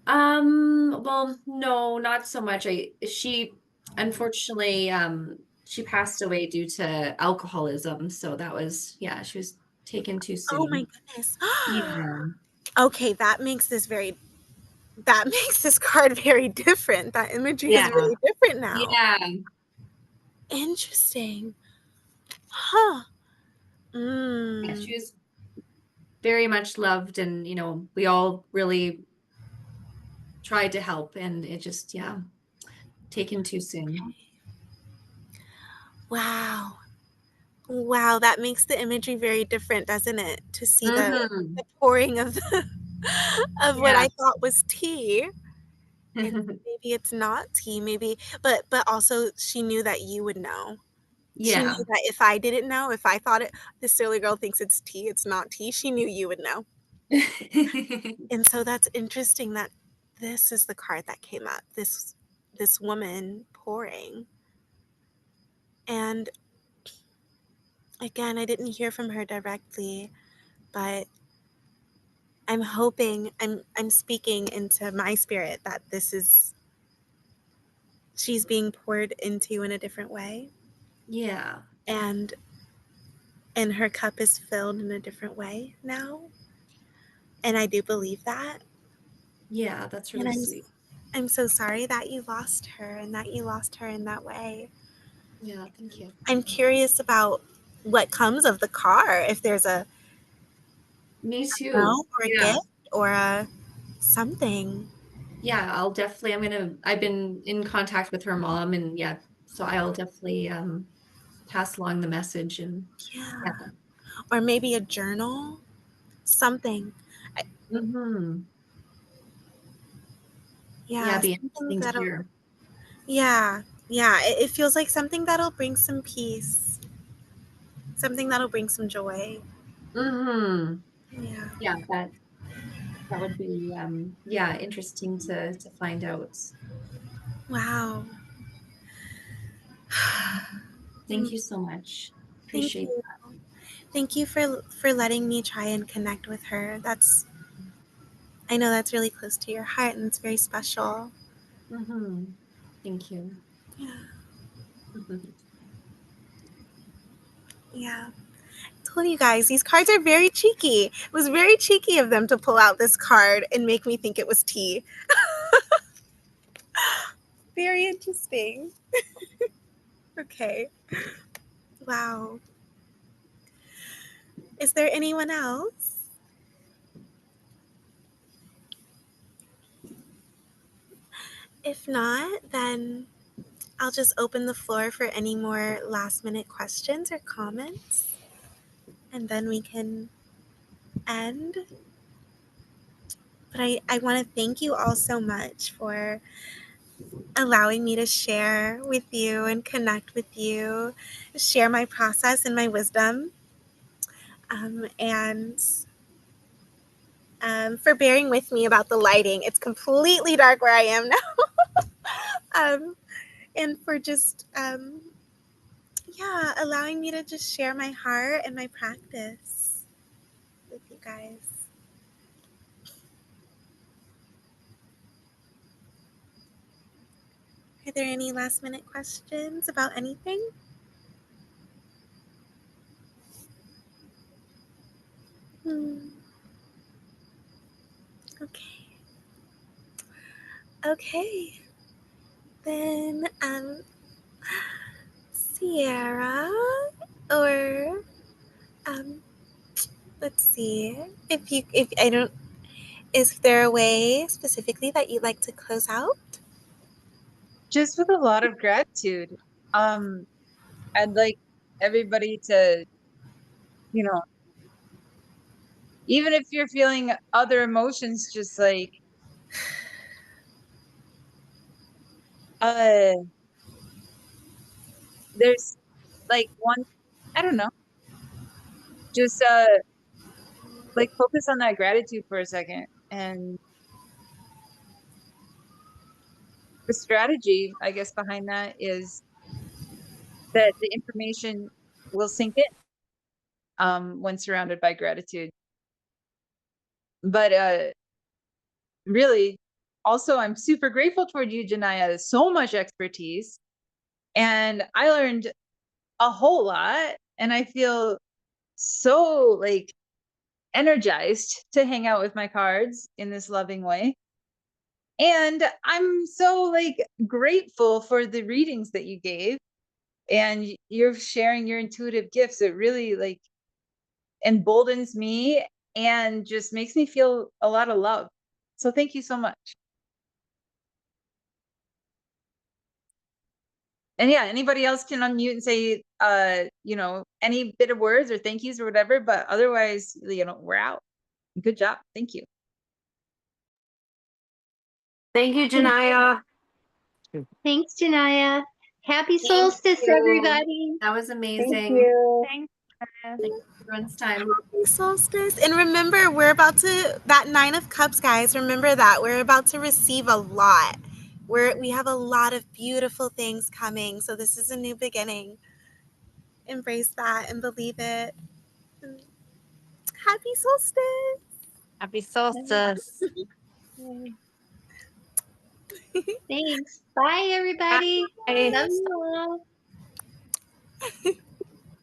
Well, no, not so much. She unfortunately she passed away due to alcoholism. So that was, she was taken too soon. Oh my goodness. Yeah. Okay, that makes this card very different. That imagery is Yeah. really different now. Yeah. Interesting. Huh. Yeah, Mm. she was very much loved, and we all really tried to help, and it just taken too soon. Wow. Wow, that makes the imagery very different, doesn't it? To see Mhm. the pouring of of what Yeah. I thought was tea. And maybe it's not tea, maybe, but also she knew that you would know. She knew Yeah. that if I didn't know, if I thought this silly girl thinks it's tea, it's not tea, she knew you would know. And so that's interesting that this is the card that came up. This woman pouring. And again, I didn't hear from her directly, but I'm hoping I'm speaking into my spirit that she's being poured into in a different way. Yeah. And her cup is filled in a different way now. And I do believe that. Yeah, that's And really sweet. I'm so sorry that you lost her and that you lost her in that way. Yeah, thank you. I'm curious about what comes of the car, if there's a Me too. note or a Yeah. gift or a something. Yeah, I've been in contact with her mom, and so I'll definitely pass along the message, and Yeah. Or maybe a journal, something. Mhm. Yeah, Yeah, it'd be something interesting to that'll, hear. yeah, it feels like something that'll bring some peace, something that'll bring some joy. Mhm. Yeah. Yeah, that would be interesting to find out. Wow. Thank you so much. Thank Appreciate you. Thank you for letting me try and connect with her. I know that's really close to your heart and it's very special. that. Mhm. Thank you. Yeah. Yeah. I told you guys, these cards are very cheeky. It was very cheeky of them to pull out this card and make me think it was tea. Very interesting. Okay. Wow. Is there anyone else? If not, then I'll just open the floor for any more last minute questions or comments. And then we can end. But I want to thank you all so much for allowing me to share with you and connect with you, share my process and my wisdom. And for bearing with me about the lighting. It's completely dark where I am now. And for just, allowing me to just share my heart and my practice with you guys. Are there any last minute questions about anything? Okay. Okay. Then, Cierra, or, let's see. If I don't, is there a way specifically that you'd like to close out? Just with a lot of gratitude. I'd like everybody to, even if you're feeling other emotions, just like, there's like one, I don't know, just, like focus on that gratitude for a second. And the strategy, I guess, behind that is that the information will sink in, when surrounded by gratitude. But, really, also, I'm super grateful toward you, Jania. So much expertise. And I learned a whole lot. And I feel so like energized to hang out with my cards in this loving way. And I'm so like grateful for the readings that you gave, and you're sharing your intuitive gifts. It really like emboldens me and just makes me feel a lot of love. So thank you so much. And yeah, anybody else can unmute and say, you know, any bit of words or thank yous or whatever, but otherwise, you know, we're out. Good job. Thank you. Thank you, Jania. Thanks, Jania. Happy Thank solstice, you. everybody. That was Thank amazing. you. Thanks. Thank you for everyone's time. Happy solstice. And remember, we're about to, that 9 of Cups, guys, remember that. We're about to receive a lot. We have a lot of beautiful things coming. So this is a new beginning. Embrace that and believe it. Happy solstice. Happy solstice. Thanks. Bye, everybody. Bye. Love you all.